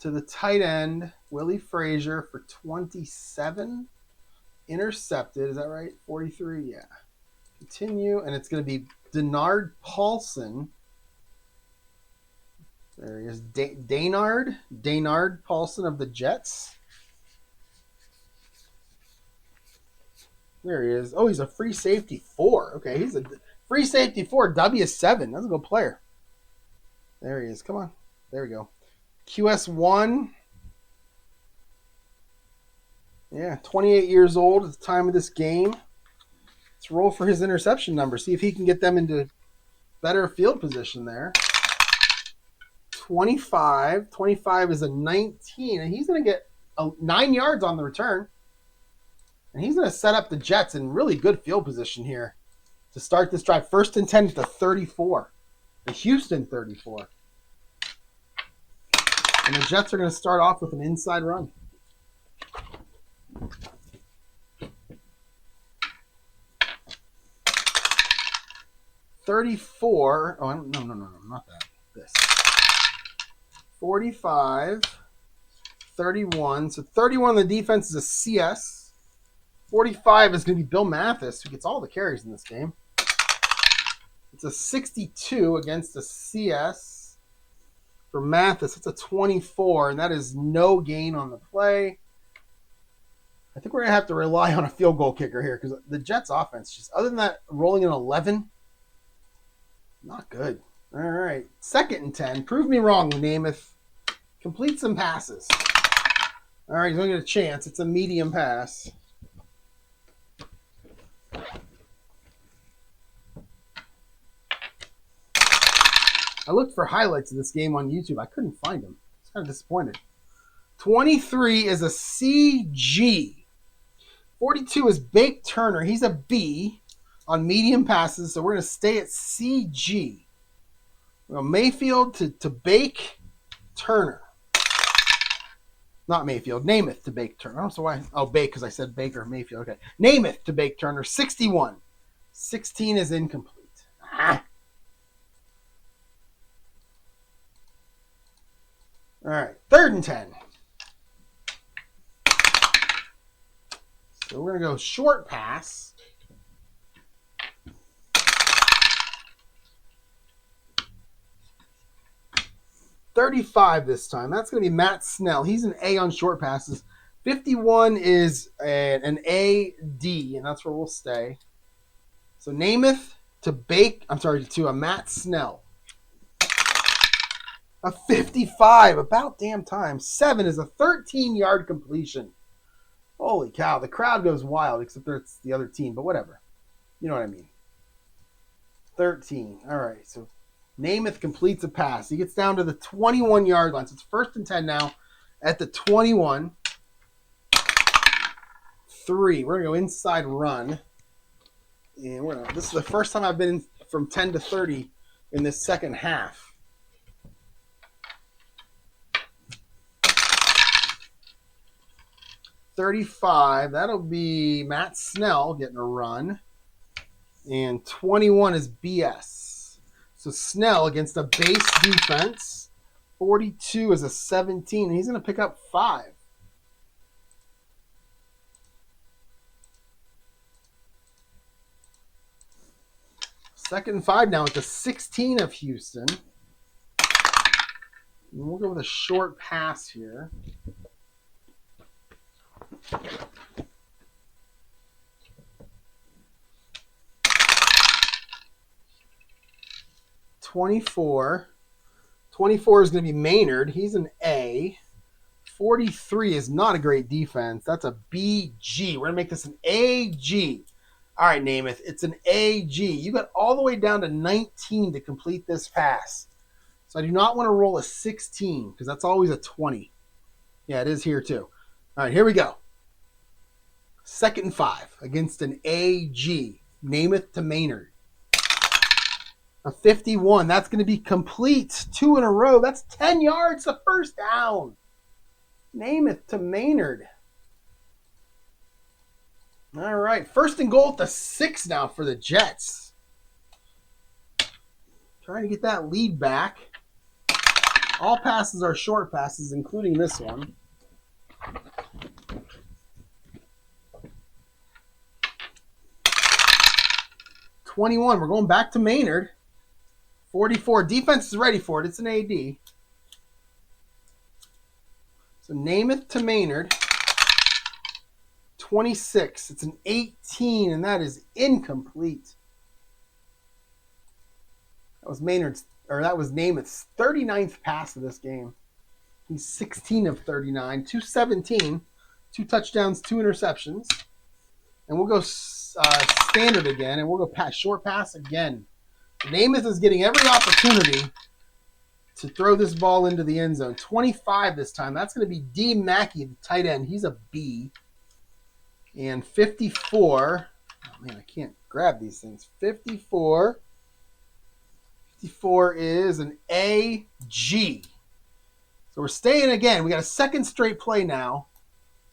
to the tight end, Willie Frazier for 27. Intercepted, is that right? 43, yeah. Continue, and it's going to be Denard Paulson. There he is, Denard Paulson of the Jets. There he is. Oh, he's a free safety 4. Okay, he's a free safety 4, W7. That's a good player. There he is. Come on. There we go. QS1. Yeah, 28 years old at the time of this game. Let's roll for his interception number. See if he can get them into better field position there. 25. 25 is a 19. And he's going to get 9 yards on the return. And he's going to set up the Jets in really good field position here to start this drive. 1st and 10 at the 34. The Houston 34. And the Jets are going to start off with an inside run. $34. Oh, no, not that. This. 45. 31. So 31 on the defense is a CS. 45 is going to be Bill Mathis, who gets all the carries in this game. It's a 62 against a CS for Mathis. It's a 24, and that is no gain on the play. I think we're going to have to rely on a field goal kicker here because the Jets offense, just other than that, rolling an 11, not good. All right, 2nd and 10. Prove me wrong, Namath. Complete some passes. All right, he's going to get a chance. It's a medium pass. I looked for highlights of this game on YouTube. I couldn't find them. I was kind of disappointed. 23 is a CG. 42 is Bake Turner. He's a B on medium passes, so we're going to stay at CG. We'll go Mayfield to Bake Turner. Not Mayfield. Namath to Bake Turner. I don't know why. Oh, Bake, because I said Baker. Mayfield. Okay. Namath to Bake Turner. 61. 16 is incomplete. All right, 3rd and 10. So we're going to go short pass. $35 this time. That's going to be Matt Snell. He's an A on short passes. 51 is an AD, and that's where we'll stay. So Namath to a Matt Snell. A 55, about damn time. 7 is a 13-yard completion. Holy cow, the crowd goes wild, except it's the other team, but whatever. You know what I mean. 13. All right, so Namath completes a pass. He gets down to the 21-yard line. So it's 1st and 10 now at the 21. 3. We're going to go inside run. And this is the first time I've been from 10 to 30 in this second half. $35. That'll be Matt Snell getting a run. And 21 is BS. So Snell against a base defense. 42 is a 17. And he's going to pick up 5. Second and 5 now at the 16 of Houston. And we'll go with a short pass here. $24. 24 is going to be Maynard. He's an A. 43 is not a great defense. That's a BG. We're going to make this an AG. All right, Namath. It's an AG. You got all the way down to 19 to complete this pass. So I do not want to roll a 16 because that's always a 20. Yeah, it is here too. All right, here we go. 2nd and 5 against an AG. Namath to Maynard. A 51. That's going to be complete. 2 in a row. That's 10 yards. The first down. Namath to Maynard. All right. 1st and goal at the 6 now for the Jets. Trying to get that lead back. All passes are short passes, including this one. $21. We're going back to Maynard. 44. Defense is ready for it. It's an AD. So Namath to Maynard. 26. It's an 18, and that is incomplete. That was Namath's 39th pass of this game. He's 16 of 39. 217. 2 touchdowns, 2 interceptions. And we'll go standard again, and we'll go short pass again. Namath is getting every opportunity to throw this ball into the end zone. 25 this time. That's going to be D. Mackey, the tight end. He's a B. And 54. Oh, man, I can't grab these things. 54. 54 is an AG. So we're staying again. We got a second straight play now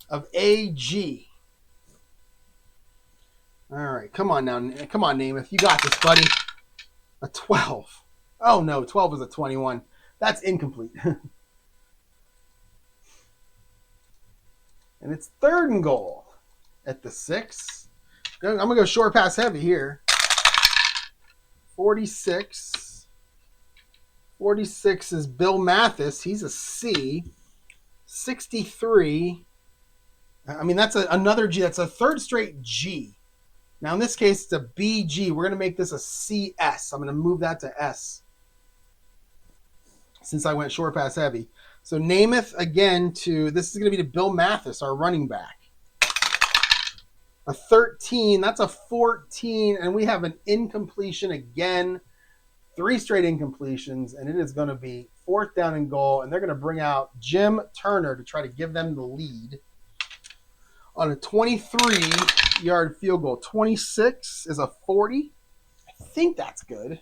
of AG. All right, come on now. Come on, Namath. You got this, buddy. A 12. Oh, no, 12 is a 21. That's incomplete. And it's 3rd and goal at the 6. I'm going to go short pass heavy here. 46. 46 is Bill Mathis. He's a C. 63. I mean, that's another G. That's a 3rd straight G. Now, in this case, it's a BG. We're going to make this a CS. I'm going to move that to S since I went short pass heavy. So Namath again this is going to be to Bill Mathis, our running back. A 13. That's a 14. And we have an incompletion again. 3 straight incompletions. And it is going to be 4th down and goal. And they're going to bring out Jim Turner to try to give them the lead on a 23-yard field goal. 26 is a 40. I think that's good.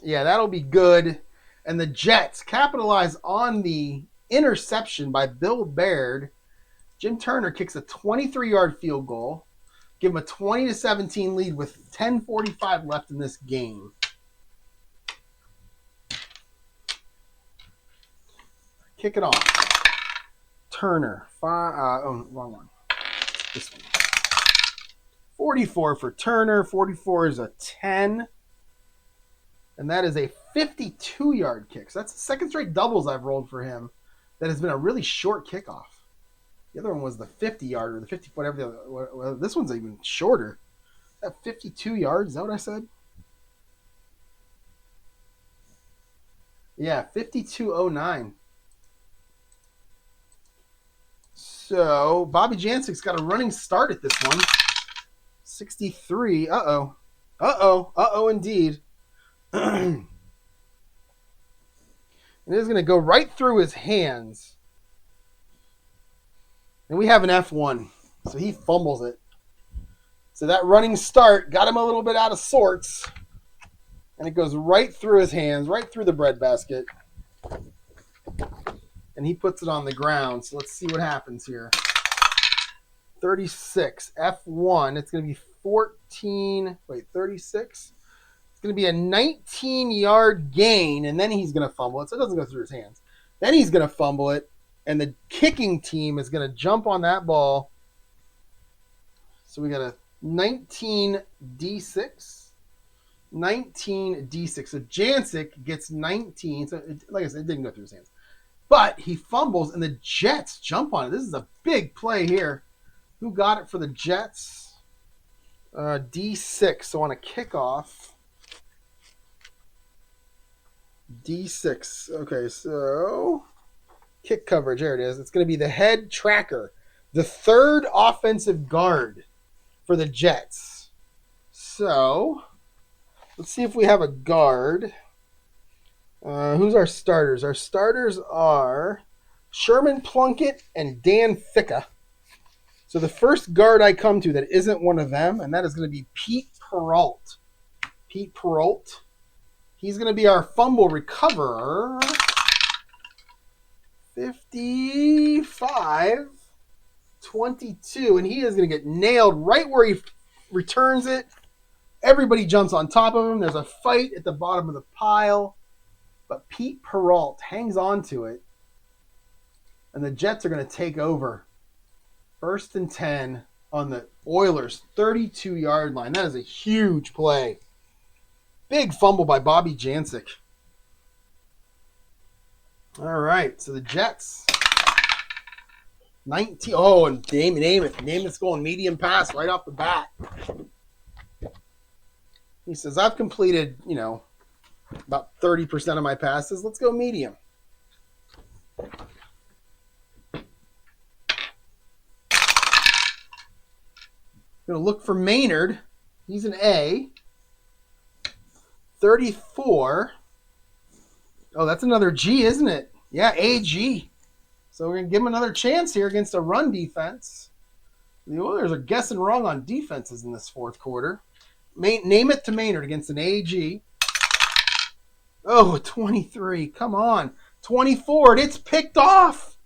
Yeah, that'll be good. And the Jets capitalize on the interception by Bill Baird. Jim Turner kicks a 23-yard field goal. Give him a 20-17 lead with 10:45 left in this game. Kick it off. Turner. Wrong one. This one. 44 for Turner. 44 is a 10. And that is a 52-yard kick. So that's the second straight doubles I've rolled for him that has been a really short kickoff. The other one was the 50-yard or the 50, whatever. Well, this one's even shorter. Is that 52 yards? Is that what I said? Yeah, 52.09. So Bobby Jancik's got a running start at this one. 63. Uh-oh. Uh-oh. Uh-oh, indeed. It is going to go right through his hands. And we have an F1. So he fumbles it. So that running start got him a little bit out of sorts. And it goes right through his hands, right through the breadbasket. And he puts it on the ground. So let's see what happens here. 36. F1. It's going to be 14. Wait, 36? It's going to be a 19-yard gain. And then he's going to fumble it. So it doesn't go through his hands. Then he's going to fumble it. And the kicking team is going to jump on that ball. So we got a 19D6. 19D6. So Jancik gets 19. So, like I said, it didn't go through his hands. But he fumbles, and the Jets jump on it. This is a big play here. Who got it for the Jets? D6. So on a kickoff. D6. Okay, so kick coverage. There it is. It's going to be the head tracker. The third offensive guard for the Jets. So let's see if we have a guard. Who's our starters? Our starters are Sherman Plunkett and Dan Ficka. So the first guard I come to that isn't one of them, and that is going to be Pete Perrault. Pete Perrault. He's going to be our fumble recoverer. 55-22, and he is going to get nailed right where he returns it. Everybody jumps on top of him. There's a fight at the bottom of the pile. But Pete Perrault hangs on to it. And the Jets are going to take over. 1st and 10 on the Oilers' 32-yard line. That is a huge play. Big fumble by Bobby Jancik. All right, so the Jets. 19. Oh, and name it. Name it's going medium pass right off the bat. He says, I've completed, about 30% of my passes. Let's go medium. Going to look for Maynard. He's an A. 34. Oh, that's another G, isn't it? Yeah, AG. So we're going to give him another chance here against a run defense. The Oilers are guessing wrong on defenses in this fourth quarter. Name it to Maynard against an AG. Oh, 23. Come on. 24. It's picked off.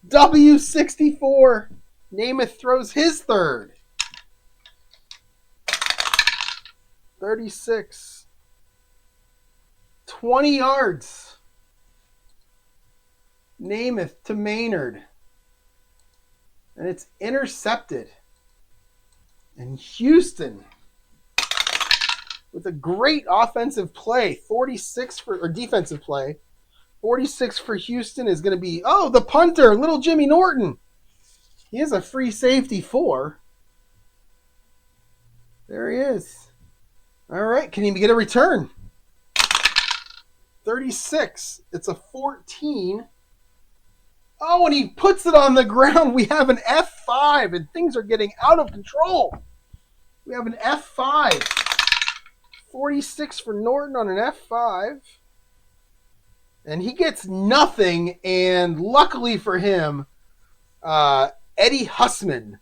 W64. Namath throws his third. 36. 20 yards. Namath to Maynard. And it's intercepted. And Houston, with a great offensive play, 46 or defensive play, 46 for Houston is going to be, the punter, little Jimmy Norton. He has a free safety 4. There he is. All right, can he get a return? 36. It's a 14. Oh, and he puts it on the ground. We have an F5, and things are getting out of control. We have an F5. 46 for Norton on an F5. And he gets nothing, and luckily for him, Eddie Hussman,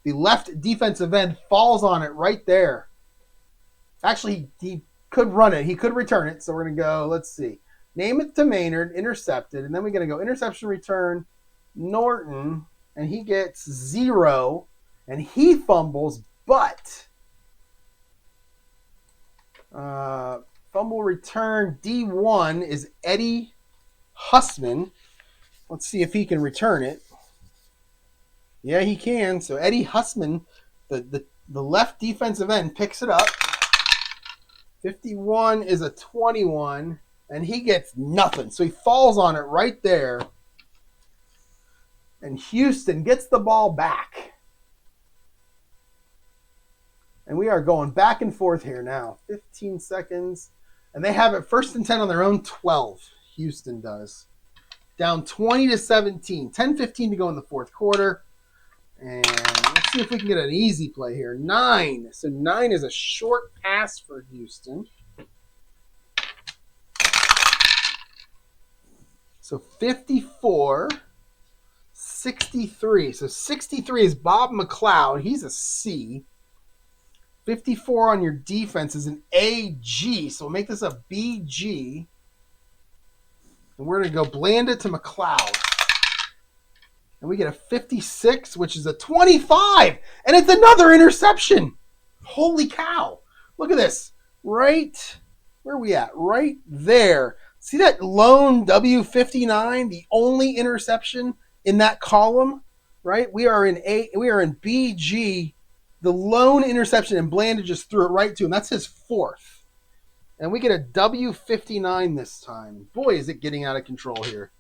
the left defensive end, falls on it right there. Actually, he could run it. He could return it. So we're going to go, let's see. Name it to Maynard, intercepted. And then we're going to go interception return, Norton. And he gets 0. And he fumbles, but fumble return D1 is Eddie Hussman. Let's see if he can return it. Yeah, he can. So Eddie Hussman, the left defensive end, picks it up. 51 is a 21, and he gets nothing. So he falls on it right there. And Houston gets the ball back. And we are going back and forth here now. 15 seconds. And they have it 1st and 10 on their own 12. Houston does. Down 20-17. 10-15 to go in the fourth quarter. And let's see if we can get an easy play here. 9. So 9 is a short pass for Houston. So 54. 63. So 63 is Bob McLeod. He's a C. 54 on your defense is an AG. So we'll make this a BG. And we're going to go Blanda to McLeod. And we get a 56, which is a 25. And it's another interception. Holy cow. Look at this. Right, where are we at? Right there. See that lone W59, the only interception in that column, right? We are in BG, the lone interception, and Blanda just threw it right to him. That's his 4th. And we get a W59 this time. Boy, is it getting out of control here.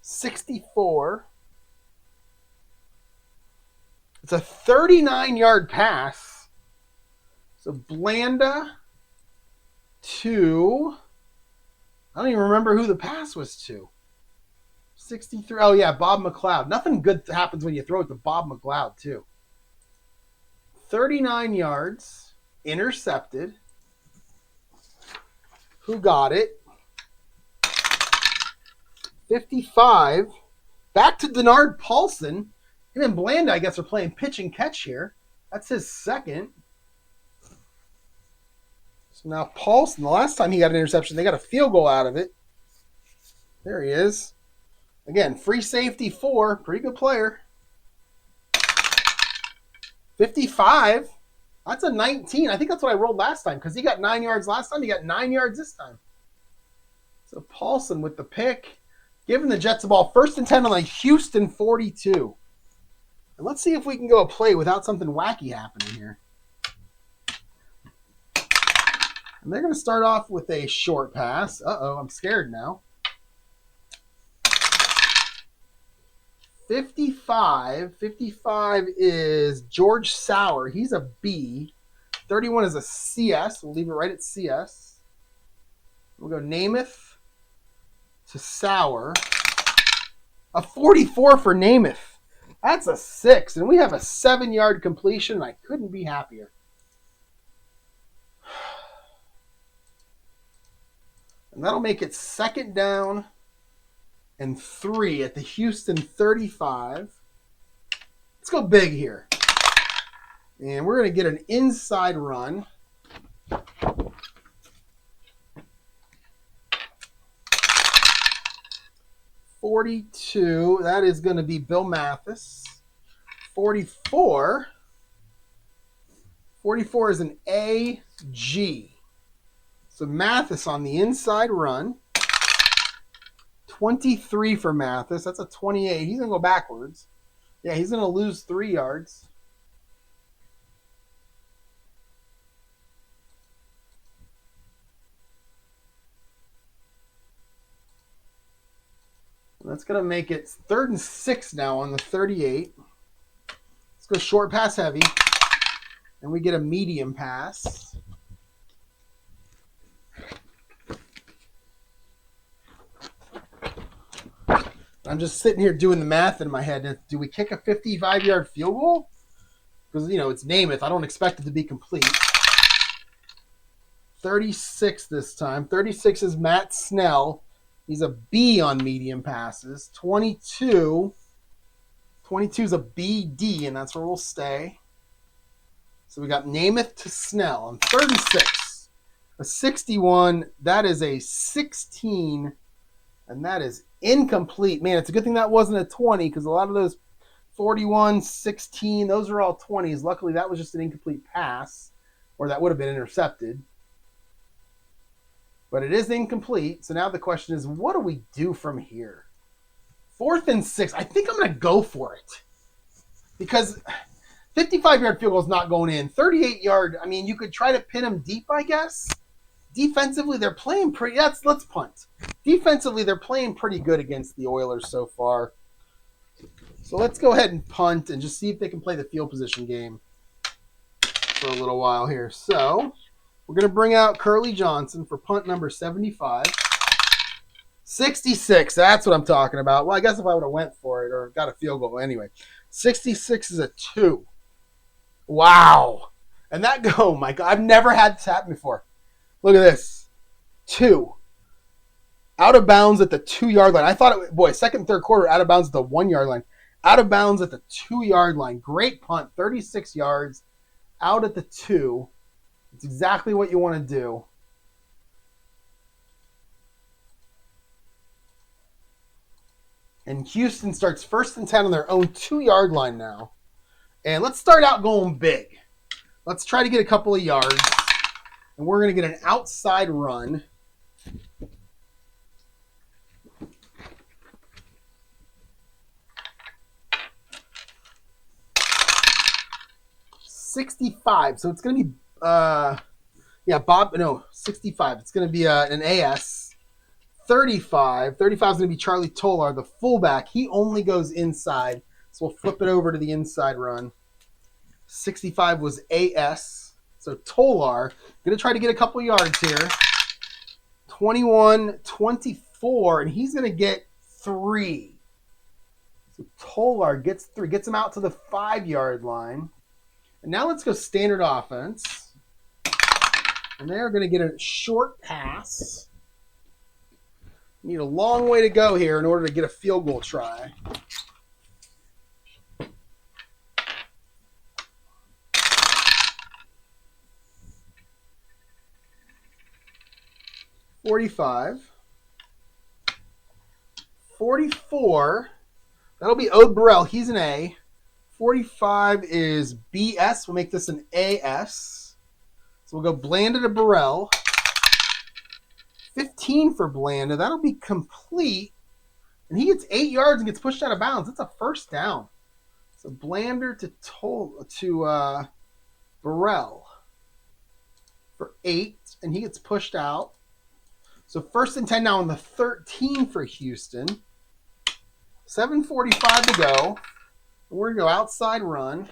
64. It's a 39-yard pass. So Blanda to, I don't even remember who the pass was to. 63. Oh, yeah, Bob McLeod. Nothing good happens when you throw it to Bob McLeod, too. 39 yards. Intercepted. Who got it? 55. Back to Denard Paulson. Him and Blanda, I guess, are playing pitch and catch here. That's his 2nd. So now Paulson, the last time he got an interception, they got a field goal out of it. There he is. Again, free safety 4. Pretty good player. 55. That's a 19. I think that's what I rolled last time because he got 9 yards last time. He got 9 yards this time. So Paulson with the pick. Giving the Jets the ball 1st and 10 on the Houston 42. And let's see if we can go a play without something wacky happening here. And they're going to start off with a short pass. Uh-oh, I'm scared now. 55. 55 is George Sauer. He's a B. 31 is a CS. We'll leave it right at CS. We'll go Namath to Sauer. A 44 for Namath. That's a 6. And we have a 7-yard completion, and I couldn't be happier. And that'll make it 2nd down and 3 at the Houston 35. Let's go big here. And we're going to get an inside run. .42, that is going to be Bill Mathis. 44. 44 is an AG. So Mathis on the inside run. 23 for Mathis. That's a 28. He's going to go backwards. Yeah, he's going to lose 3 yards. That's going to make it 3rd and 6 now on the 38. Let's go short pass heavy. And we get a medium pass. I'm just sitting here doing the math in my head. Do we kick a 55-yard field goal? Because, you know, it's Namath. I don't expect it to be complete. 36 this time. 36 is Matt Snell. He's a B on medium passes. 22. 22 is a BD, and that's where we'll stay. So we got Namath to Snell on 3rd and 6. A 61. That is a 16. And that is incomplete. Man, it's a good thing that wasn't a 20 because a lot of those 41, 16, those are all 20s. Luckily, that was just an incomplete pass, or that would have been intercepted. But it is incomplete. So now the question is, what do we do from here? 4th and 6. I think I'm going to go for it. Because 55-yard field goal is not going in. 38-yard, I mean, you could try to pin them deep, I guess. Defensively, they're playing pretty... Let's punt. Defensively, they're playing pretty good against the Oilers so far. So let's go ahead and punt and just see if they can play the field position game for a little while here. So we're going to bring out Curly Johnson for punt number 75. 66, that's what I'm talking about. Well, I guess if I would have went for it or got a field goal anyway. 66 is a 2. Wow. And that go, oh my God, I've never had this happen before. Look at this. 2. Out of bounds at the 2-yard line. I thought it, boy, second and third quarter, out of bounds at the 1-yard line. Out of bounds at the 2-yard line. Great punt, 36 yards. Out at the 2. It's exactly what you want to do. And Houston starts 1st and 10 on their own 2-yard line now. And let's start out going big. Let's try to get a couple of yards. And we're going to get an outside run. $65. So it's going to be, 65. It's going to be an AS. 35. 35 is going to be Charlie Tolar, the fullback. He only goes inside. So we'll flip it over to the inside run. 65 was AS. So Tolar, going to try to get a couple yards here. 21, 24, and he's going to get 3. So Tolar gets 3, gets him out to the 5-yard line. And now let's go standard offense. And they're going to get a short pass. Need a long way to go here in order to get a field goal try. $45. 44. That'll be Ode Burrell. He's an A. 45 is BS. We'll make this an AS. So we'll go Blanda to Burrell. 15 for Blanda. That'll be complete. And he gets 8 yards and gets pushed out of bounds. That's a first down. So Blander to Burrell for 8. And he gets pushed out. So 1st and 10 now on the 13 for Houston. 7:45 to go. We're going to go outside run.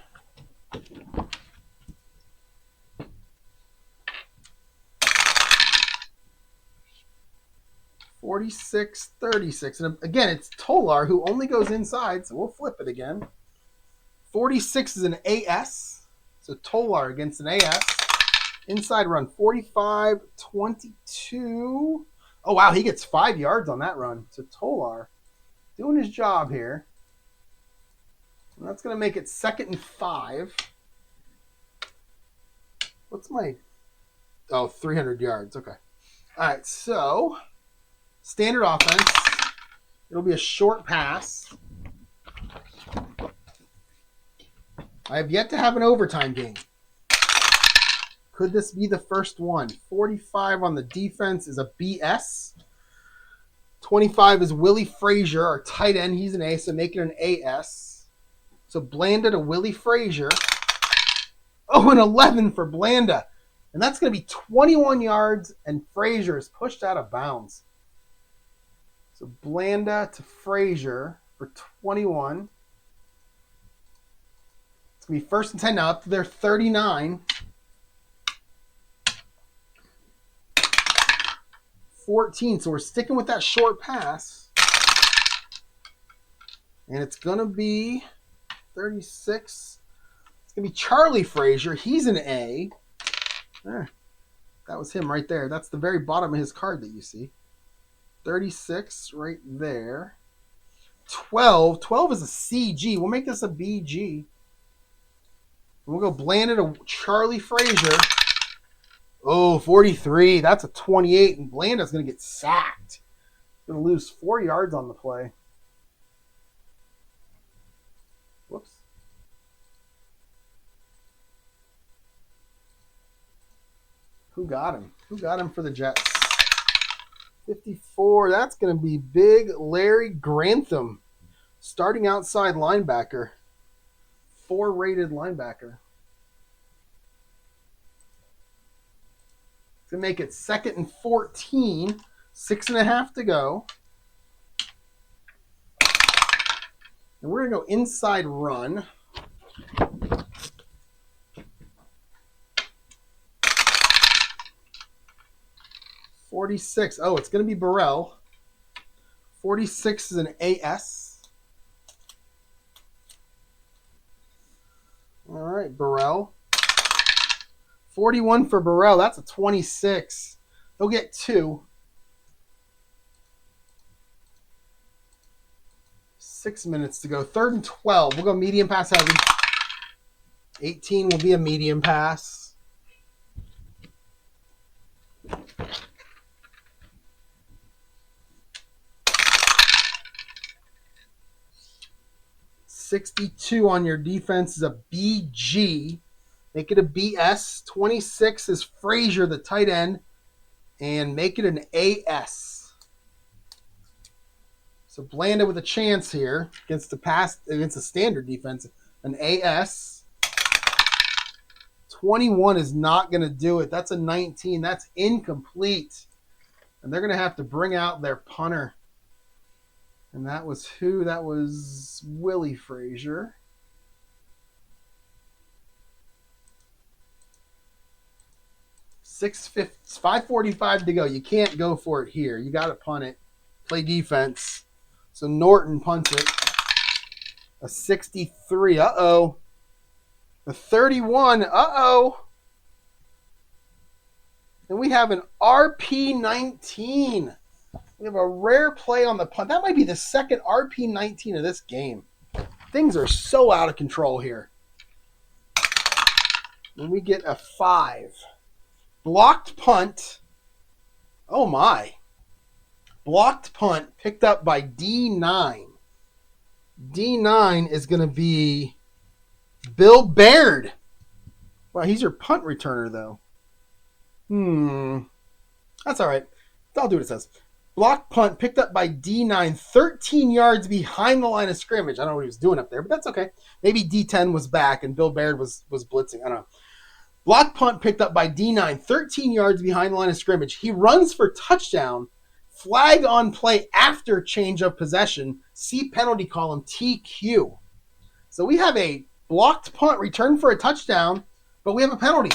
$46-36. And again, it's Tolar who only goes inside, so we'll flip it again. 46 is an AS. So Tolar against an AS. Inside run, 45-22. Oh, wow, he gets 5 yards on that run. So Tolar doing his job here. And that's going to make it 2nd and 5. What's my... Oh, 300 yards. Okay. All right, so standard offense. It'll be a short pass. I have yet to have an overtime game. Could this be the first one? 45 on the defense is a BS. 25 is Willie Frazier, our tight end. He's an A, so make it an AS. So Blanda to Willie Frazier. Oh, and 11 for Blanda. And that's going to be 21 yards, and Frazier is pushed out of bounds. So Blanda to Frazier for 21. It's going to be 1st and 10 now, up to their 39. 14, so we're sticking with that short pass. And it's going to be 36. It's going to be Charlie Frazier. He's an A. There. That was him right there. That's the very bottom of his card that you see. 36 right there. 12. 12 is a CG. We'll make this a BG. We'll go Blanda to Charlie Frazier. Oh, 43. That's a 28. And Blanda's going to get sacked. Going to lose 4 yards on the play. Whoops. Who got him? Who got him for the Jets? 54. That's going to be big Larry Grantham. Starting outside linebacker. 4-rated linebacker. To make it 2nd and 14. 6.5 to go. And we're going to go inside run. $46. Oh, it's going to be Burrell. 46 is an AS. All right, Burrell. 41 for Burrell. That's a 26. He'll get 2. 6 minutes to go. 3rd and 12. We'll go medium pass heavy. 18 will be a medium pass. $62 on your defense is a BG. Make it a BS. 26 is Frazier, the tight end. And make it an AS. So Blanda with a chance here against the standard defense. An AS. 21 is not going to do it. That's a 19. That's incomplete. And they're going to have to bring out their punter. And that was who? That was Willie Frazier. $5:45 to go. You can't go for it here. You got to punt it. Play defense. So Norton punts it. A 63. Uh-oh. A 31. Uh-oh. And we have an RP19. We have a rare play on the punt. That might be the second RP19 of this game. Things are so out of control here. And we get a 5. Blocked punt. Oh my. Blocked punt picked up by D9. D9 is going to be Bill Baird. Wow, he's your punt returner, though. That's all right. I'll do what it says. Blocked punt picked up by D9, 13 yards behind the line of scrimmage. I don't know what he was doing up there, but that's okay. Maybe D10 was back and Bill Baird was blitzing. I don't know. Blocked punt picked up by D9, 13 yards behind the line of scrimmage. He runs for touchdown. Flag on play after change of possession. See penalty column TQ. So we have a blocked punt return for a touchdown, but we have a penalty.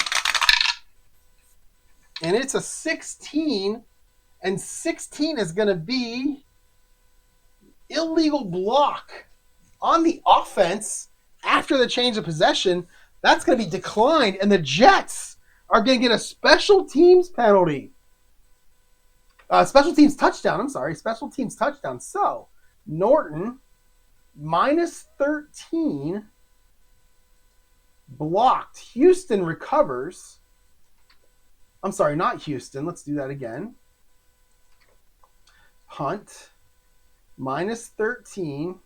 And it's a 16, and 16 is going to be illegal block on the offense after the change of possession. That's going to be declined, and the Jets are going to get a special teams penalty. Special teams touchdown. I'm sorry. Special teams touchdown. So, Norton, minus 13, blocked. Houston recovers. I'm sorry, not Houston. Let's do that again. Punt, minus 13,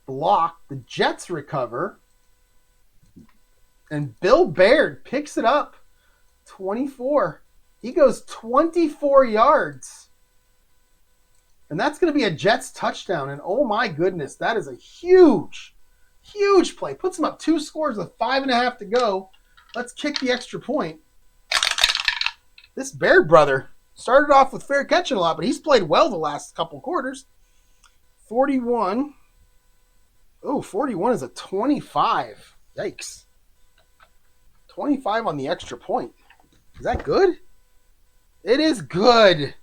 blocked. The Jets recover. And Bill Baird picks it up, 24. He goes 24 yards. And that's going to be a Jets touchdown. And oh my goodness, that is a huge, huge play. Puts them up 2 scores with 5.5 to go. Let's kick the extra point. This Baird brother started off with fair catching a lot, but he's played well the last couple quarters. 41. Oh, 41 is a 25. Yikes. 25 on the extra point. Is that good? It is good.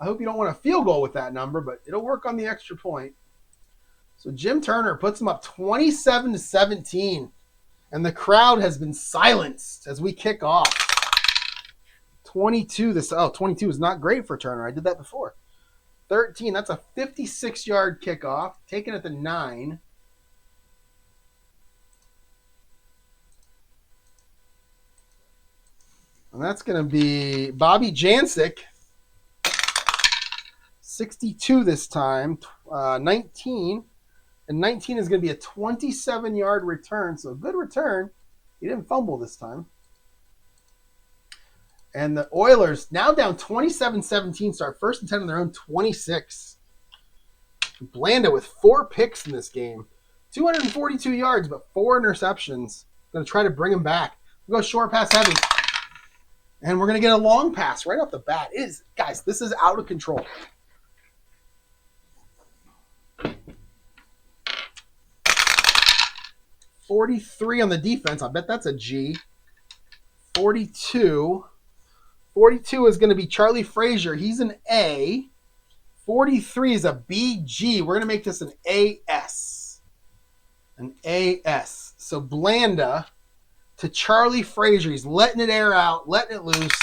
I hope you don't want a field goal with that number, but it'll work on the extra point. So Jim Turner puts them up 27-17, and the crowd has been silenced as we kick off. 22 is not great for Turner. I did that before. 13, that's a 56-yard kickoff, taken at the 9. And that's going to be Bobby Jancic. 62 this time. 19. And 19 is going to be a 27-yard return. So good return. He didn't fumble this time. And the Oilers, now down 27-17, start 1st and 10 on their own 26. Blanda with 4 picks in this game. 242 yards, but 4 interceptions. Going to try to bring him back. We'll go short pass heavy. And we're going to get a long pass right off the bat. Guys, this is out of control. 43 on the defense. I bet that's a G. 42. 42 is going to be Charlie Frazier. He's an A. 43 is a BG. We're going to make this an AS. An AS. So Blanda to Charlie Frazier. He's letting it air out, letting it loose.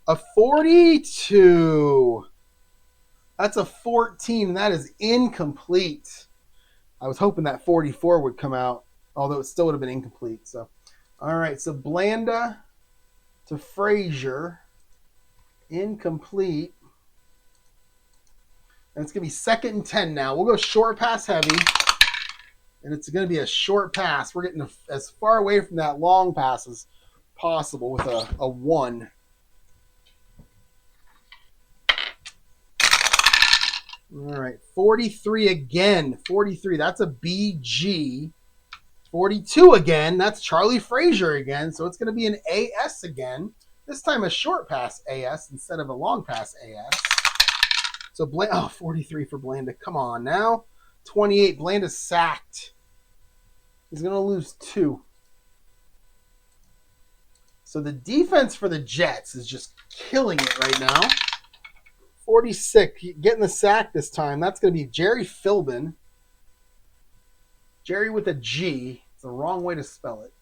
A 42. That's a 14. That is incomplete. I was hoping that 44 would come out, although it still would have been incomplete. So, all right. So Blanda to Frazier. Incomplete. And it's going to be 2nd and 10 now. We'll go short pass heavy. And it's going to be a short pass. We're getting as far away from that long pass as possible with a 1. All right, 43 again. 43, that's a BG. 42 again, that's Charlie Frazier again. So it's going to be an AS again. This time a short pass AS instead of a long pass AS. So 43 for Blanda. Come on now. 28, Blanda sacked. He's going to lose 2. So the defense for the Jets is just killing it right now. 46, getting the sack this time. That's going to be Jerry Philbin. Jerry with a G. It's the wrong way to spell it.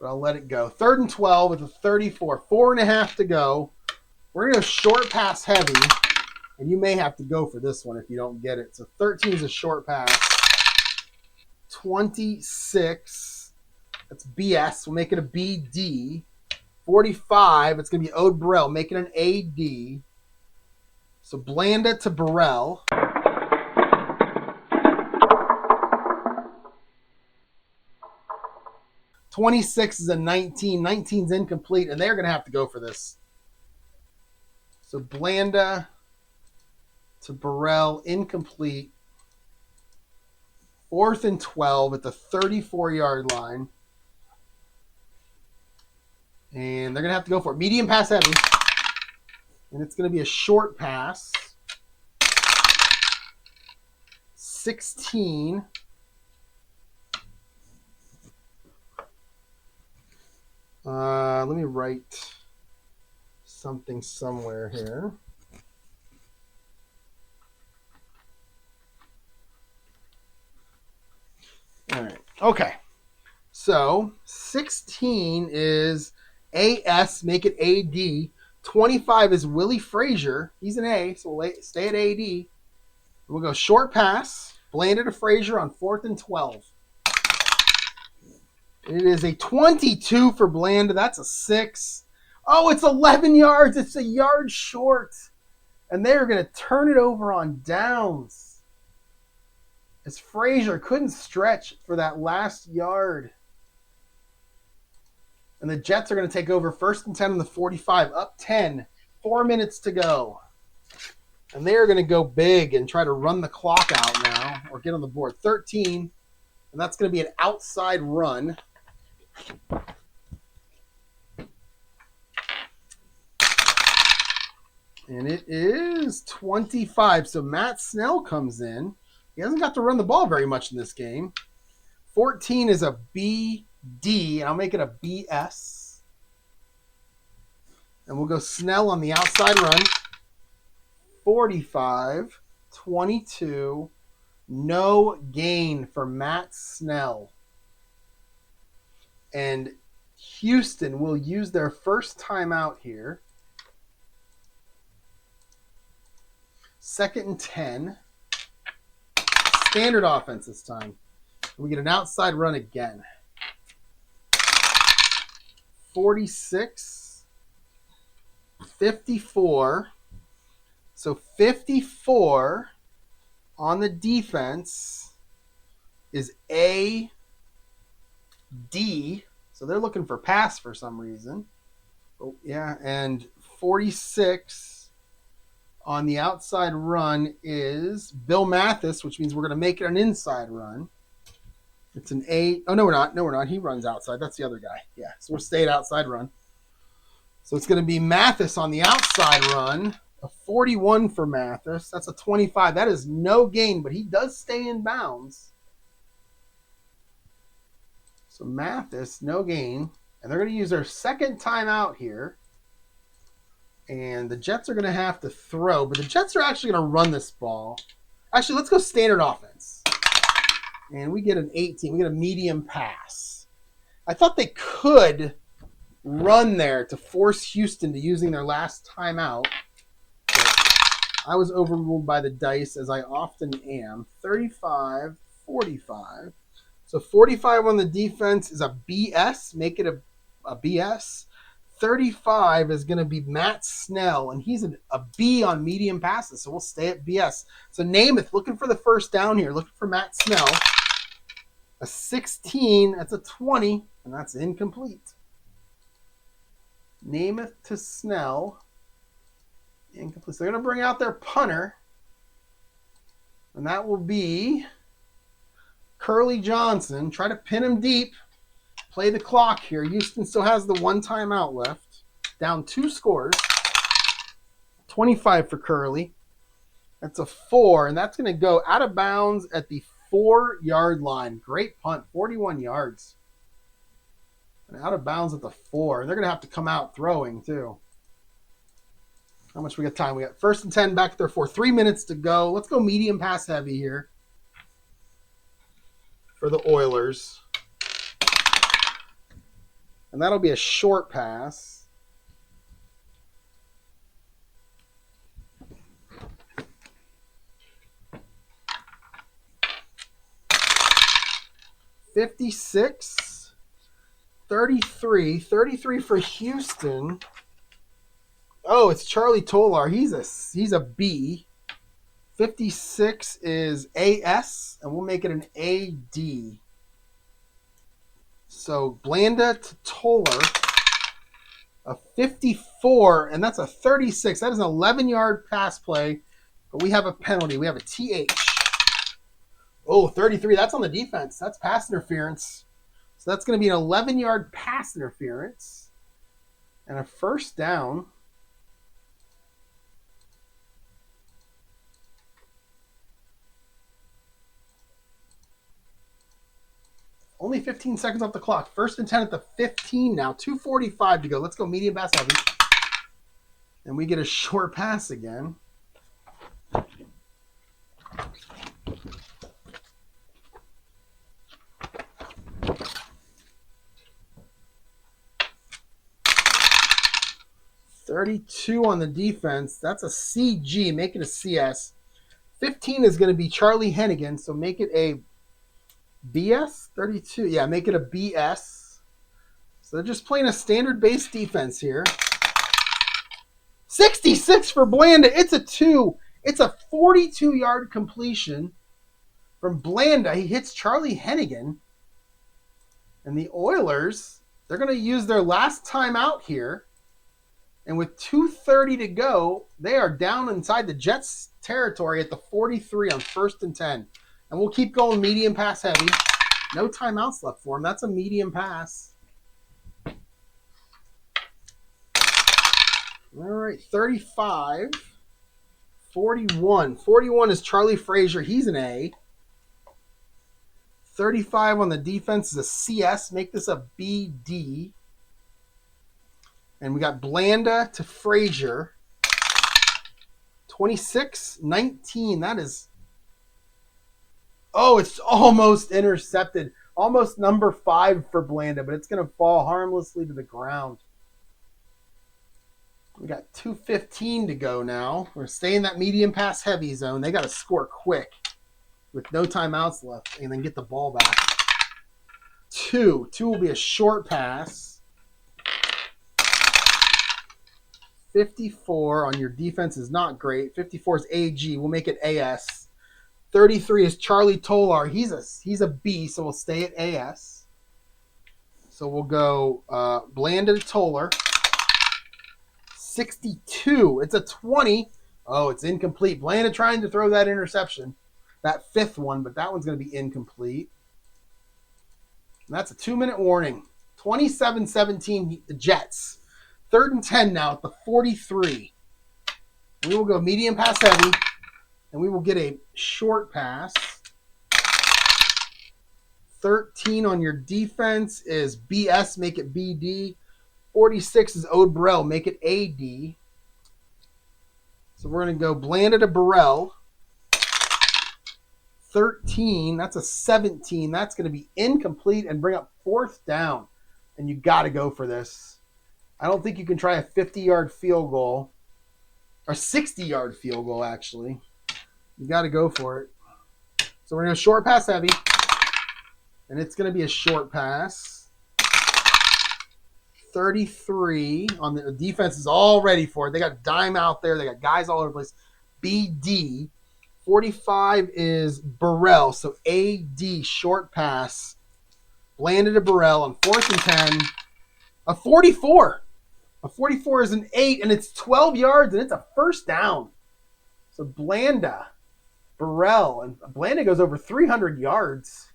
But I'll let it go. 3rd and 12 with a 34. 4.5 to go. We're going to go short pass heavy. And you may have to go for this one if you don't get it. So 13 is a short pass. 26. That's BS. We'll make it a BD. 45. It's going to be Ode Burrell. Make it an AD. So Blanda to Burrell. $26 is a 19. 19's incomplete, and they're going to have to go for this. So Blanda to Burrell, incomplete. 4th and 12 at the 34-yard line. And they're going to have to go for it. Medium pass heavy. And it's going to be a short pass. 16. Let me write something somewhere here. All right. Okay. So 16 is AS, make it AD. 25 is Willie Frazier. He's an A, so we'll stay at AD. We'll go short pass. Blanda to Frazier on 4th and 12. It is a 22 for Blanda. That's a 6. Oh, it's 11 yards. It's a yard short. And they're going to turn it over on downs. As Frazier couldn't stretch for that last yard. And the Jets are going to take over 1st and 10 on the 45. Up 10. 4 minutes to go. And they are going to go big and try to run the clock out now. Or get on the board. 13. And that's going to be an outside run. And it is 25. So Matt Snell comes in. He hasn't got to run the ball very much in this game. 14 is a BD. I'll make it a BS. And we'll go Snell on the outside run. 45, 22. No gain for Matt Snell. And Houston will use their first timeout here. 2nd and 10. Standard offense this time. We get an outside run again. 46. 54. So 54 on the defense is AD. So they're looking for pass for some reason. Oh, yeah, and 46 on the outside run is Bill Mathis, which means we're going to make it an inside run. It's an A. Oh, no, we're not. No, we're not. He runs outside. That's the other guy. Yeah, so we'll stay at outside run. So it's going to be Mathis on the outside run. A 41 for Mathis. That's a 25. That is no gain, but he does stay in bounds. So Mathis, no gain. And they're going to use their second timeout here. And the Jets are going to have to throw. But the Jets are actually going to run this ball. Actually, let's go standard offense. And we get an 18. We get a medium pass. I thought they could run there to force Houston to using their last timeout. But I was overruled by the dice, as I often am. 35, 45. So 45 on the defense is a BS. Make it a BS. 35 is going to be Matt Snell, and he's a B on medium passes, so we'll stay at BS. So Namath looking for the first down here, looking for Matt Snell. A 16, that's a 20, and that's incomplete. Namath to Snell. Incomplete. So they're going to bring out their punter, and that will be Curly Johnson. Try to pin him deep. Play the clock here. Houston still has the one timeout left. Down 2 scores. 25 for Curly. That's a 4, and that's going to go out of bounds at the 4-yard line. Great punt. 41 yards. And out of bounds at the 4. They're going to have to come out throwing, too. How much we got time? We got 1st and 10 back there for 3 minutes to go. Let's go medium pass heavy here for the Oilers. And that'll be a short pass. $56, 33, 33 for Houston. Oh, it's Charlie Tolar. He's a B. 56 is AS, and we'll make it an AD. So Blanda to Toller, a 54, and that's a 36. That is an 11-yard pass play, but we have a penalty. We have a TH. Oh, 33. That's on the defense. That's pass interference. So that's going to be an 11-yard pass interference and a first down. Only 15 seconds off the clock. 1st and 10 at the 15 now. 2:45 to go. Let's go medium pass heavy. And we get a short pass again. $32 on the defense. That's a CG. Make it a CS. 15 is going to be Charlie Hennigan, so make it a BS. 32. Yeah, make it a BS. So they're just playing a standard base defense here. 66 for Blanda. It's a 2. It's a 42-yard completion from Blanda. He hits Charlie Hennigan. And the Oilers, they're going to use their last timeout here. And with 2:30 to go, they are down inside the Jets' territory at the 43 on 1st and 10. And we'll keep going medium pass heavy. No timeouts left for him. That's a medium pass. All right, 35. 41. 41 is Charlie Frazier. He's an A. 35 on the defense is a CS. Make this a BD. And we got Blanda to Frazier. 26, 19. That is... Oh, it's almost intercepted. Almost number 5 for Blanda, but it's going to fall harmlessly to the ground. We got 2:15 to go now. We're staying in that medium pass heavy zone. They got to score quick with no timeouts left and then get the ball back. 2. 2 will be a short pass. 54 on your defense is not great. 54 is AG. We'll make it AS. 33 is Charlie Tolar. He's a B, so we'll stay at AS. So we'll go Blanda to Tolar. 62. It's a 20. Oh, it's incomplete. Blanda trying to throw that interception. That 5th one, but that one's going to be incomplete. And that's a 2-minute warning. 27-17, the Jets. 3rd and 10 now at the 43. We will go medium pass heavy, and we will get a short pass. 13 on your defense is BS, make it BD. 46 is Ode Burrell, make it AD. So we're going to go Blanda to Burrell. 13, that's a 17. That's going to be incomplete and bring up 4th down. And you got to go for this. I don't think you can try a 50-yard field goal. Or 60-yard field goal, actually. You got to go for it. So we're going to short pass heavy. And it's going to be a short pass. 33 on the defense is all ready for it. They got dime out there. They got guys all over the place. BD. 45 is Burrell. So AD short pass. Landed to Burrell on 4th and 10. A 44. A 44 is an 8, and it's 12 yards, and it's a 1st down. So Blanda, Burrell, and Blanda goes over 300 yards.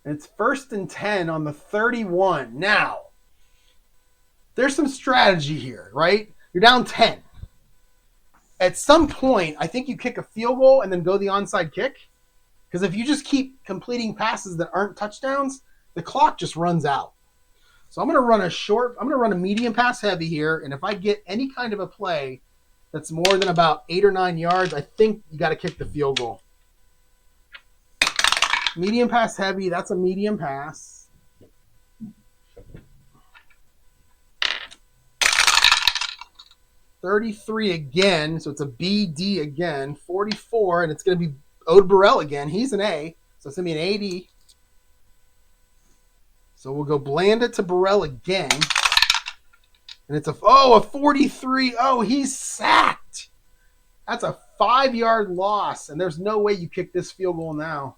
And it's 1st and 10 on the 31. Now, there's some strategy here, right? You're down 10. At some point, I think you kick a field goal and then go the onside kick. Because if you just keep completing passes that aren't touchdowns, the clock just runs out. So I'm going to run a medium pass heavy here. And if I get any kind of a play that's more than about 8 or 9 yards, I think you got to kick the field goal. Medium pass heavy, that's a medium pass. $33 again, so it's a BD again. 44, and it's going to be Ode Burrell again. He's an A, so it's going to be an AD. So we'll go Blanda to Burrell again. And it's a 43. Oh, he's sacked. That's a 5-yard loss, and there's no way you kick this field goal now.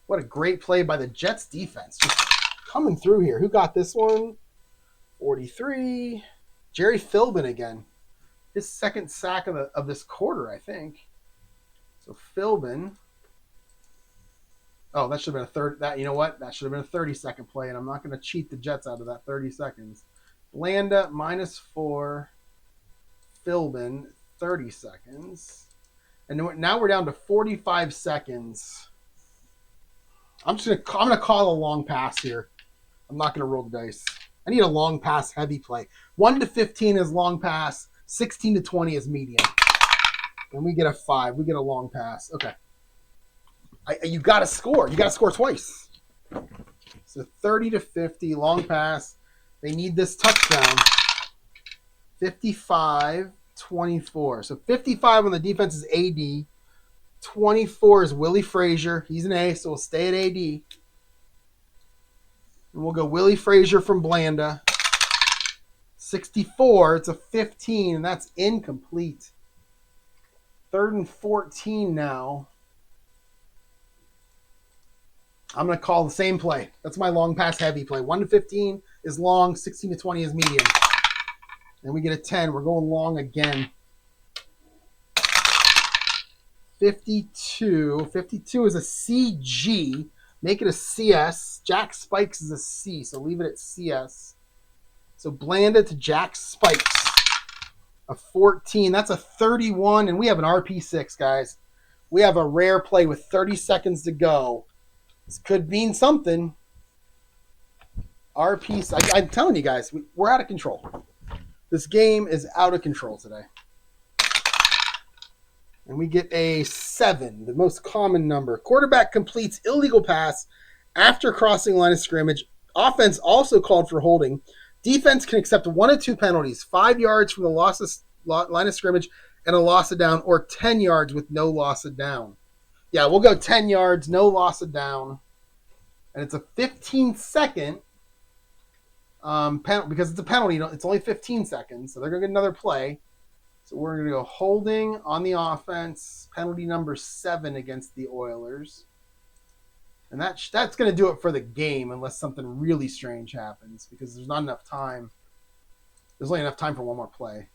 What a great play by the Jets defense. Just coming through here. Who got this one? 43. Jerry Philbin again. His 2nd sack of this quarter, I think. So Philbin. Oh, that should have been a third. That, you know what? That should have been a 30-second play, and I'm not going to cheat the Jets out of that 30 seconds. Blanda, -4. Philbin, 30 seconds. And now we're down to 45 seconds. I'm going to call a long pass here. I'm not going to roll the dice. I need a long pass heavy play. 1 to 15 is long pass. 16 to 20 is medium. And we get a 5. We get a long pass. Okay. You got to score. You got to score twice. So 30 to 50, long pass. They need this touchdown. 55-24. So 55 on the defense is AD. 24 is Willie Frazier. He's an A, so we'll stay at AD. And we'll go Willie Frazier from Blanda. 64, it's a 15, and that's incomplete. 3rd and 14 now. I'm going to call the same play. That's my long pass heavy play. 1 to 15 is long. 16 to 20 is medium. And we get a 10. We're going long again. 52. 52 is a CG. Make it a CS. Jack Spikes is a C, so leave it at CS. So Blanda to Jack Spikes. A 14. That's a 31, and we have an RP6, guys. We have a rare play with 30 seconds to go. This could mean something. I'm telling you guys, we're out of control. This game is out of control today. And we get a 7, the most common number. Quarterback completes illegal pass after crossing line of scrimmage. Offense also called for holding. Defense can accept 1 of 2 penalties: 5 yards from the line of scrimmage and a loss of down, or 10 yards with no loss of down. Yeah, we'll go 10 yards, no loss of down. And it's a 15-second penalty, because it's a penalty. It's only 15 seconds, so they're going to get another play. So we're going to go holding on the offense, penalty number 7 against the Oilers. And that's going to do it for the game, unless something really strange happens, because there's not enough time. There's only enough time for one more play.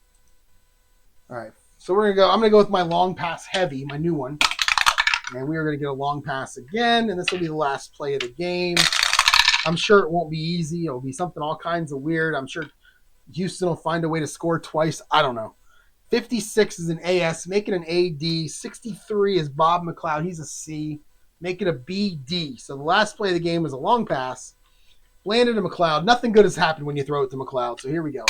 All right, so I'm going to go with my long pass heavy, my new one. And we are going to get a long pass again, and this will be the last play of the game. I'm sure it won't be easy. It'll be something all kinds of weird. I'm sure Houston will find a way to score twice. I don't know. 56 is an AS, make it an AD. 63 is Bob McLeod. He's a C. make it a BD. So the last play of the game was a long pass. Landed to McLeod. Nothing good has happened when you throw it to McLeod. So here we go.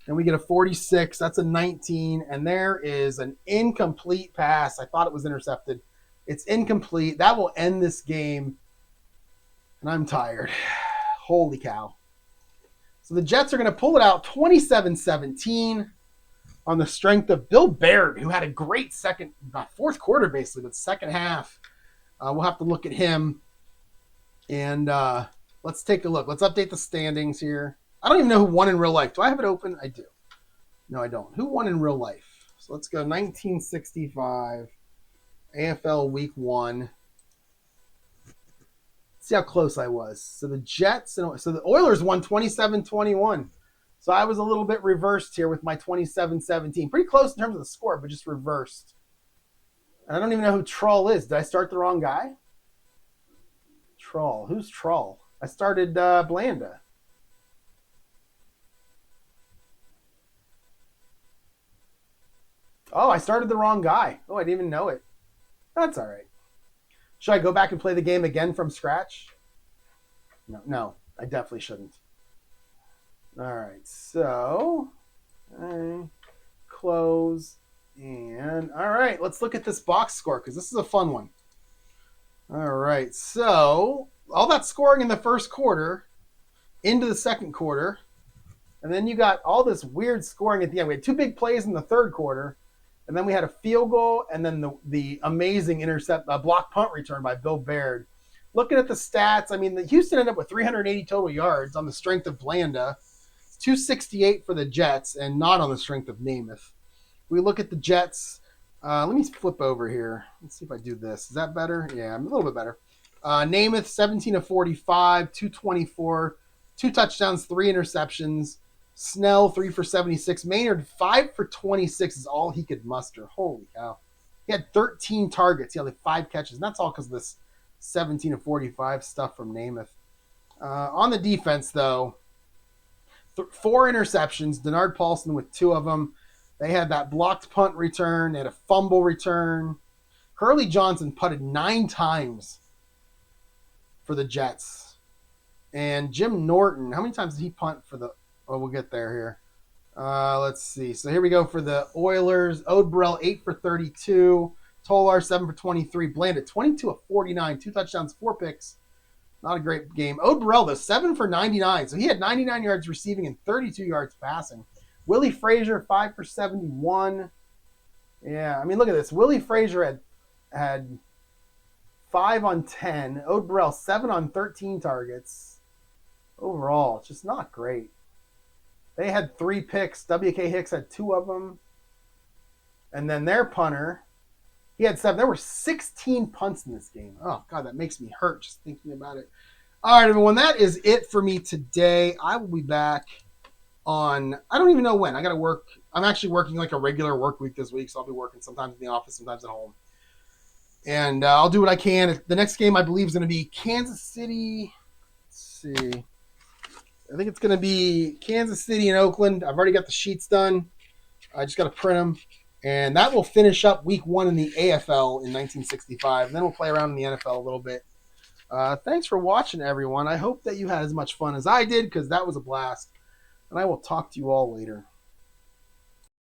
And we get a 46. That's a 19. And there is an incomplete pass. I thought it was intercepted. It's incomplete. That will end this game. And I'm tired. Holy cow. So the Jets are going to pull it out 27-17 on the strength of Bill Baird, who had a great fourth quarter basically, but second half. We'll have to look at him. And let's take a look. Let's update the standings here. I don't even know who won in real life. Do I have it open? I do. No, I don't. Who won in real life? So let's go 1965, AFL Week 1. See how close I was. So the the Oilers won 27-21. So I was a little bit reversed here with my 27-17. Pretty close in terms of the score, but just reversed. And I don't even know who Troll is. Did I start the wrong guy? Troll. Who's Troll? I started Blanda. Oh, I started the wrong guy. Oh, I didn't even know it. That's all right. Should I go back and play the game again from scratch? No, I definitely shouldn't. All right, so close. And all right, let's look at this box score because this is a fun one. All right, so all that scoring in the first quarter into the second quarter, and then you got all this weird scoring at the end. We had two big plays in the third quarter, and then we had a field goal, and then the amazing block punt return by Bill Baird. Looking at the stats, I mean, the Houston ended up with 380 total yards on the strength of Blanda. 268 for the Jets, and not on the strength of Namath. We look at the Jets. Let me flip over here. Let's see if I do this. Is that better? Yeah, I'm a little bit better. Namath, 17 of 45, 224, 2 touchdowns, 3 interceptions. Snell, 3 for 76. Maynard, 5 for 26 is all he could muster. Holy cow. He had 13 targets. He had like 5 catches. And that's all because of this 17 of 45 stuff from Namath. On the defense, though, 4 interceptions. Denard Paulson with 2 of them. They had that blocked punt return. They had a fumble return. Curly Johnson putted 9 times for the Jets. And Jim Norton, how many times did he punt for the... Oh, we'll get there here. Let's see. So here we go for the Oilers. Odebrell, 8 for 32. Tolar, 7 for 23. Blanda, 22 of 49. 2 touchdowns, 4 picks. Not a great game. Odebrell, though, 7 for 99. So he had 99 yards receiving and 32 yards passing. Willie Frazier, 5 for 71. Yeah, I mean, look at this. Willie Frazier had 5 on 10. Odebrell, 7 on 13 targets. Overall, it's just not great. They had 3 picks. W.K. Hicks had 2 of them. And then their punter, he had 7. There were 16 punts in this game. Oh, God, that makes me hurt just thinking about it. All right, everyone, that is it for me today. I will be back on, I don't even know when. I got to work. I'm actually working like a regular work week this week, so I'll be working sometimes in the office, sometimes at home. And I'll do what I can. The next game, I believe, is going to be Kansas City. Let's see. I think it's going to be Kansas City and Oakland. I've already got the sheets done. I just got to print them. And that will finish up week 1 in the AFL in 1965. And then we'll play around in the NFL a little bit. Thanks for watching, everyone. I hope that you had as much fun as I did because that was a blast. And I will talk to you all later.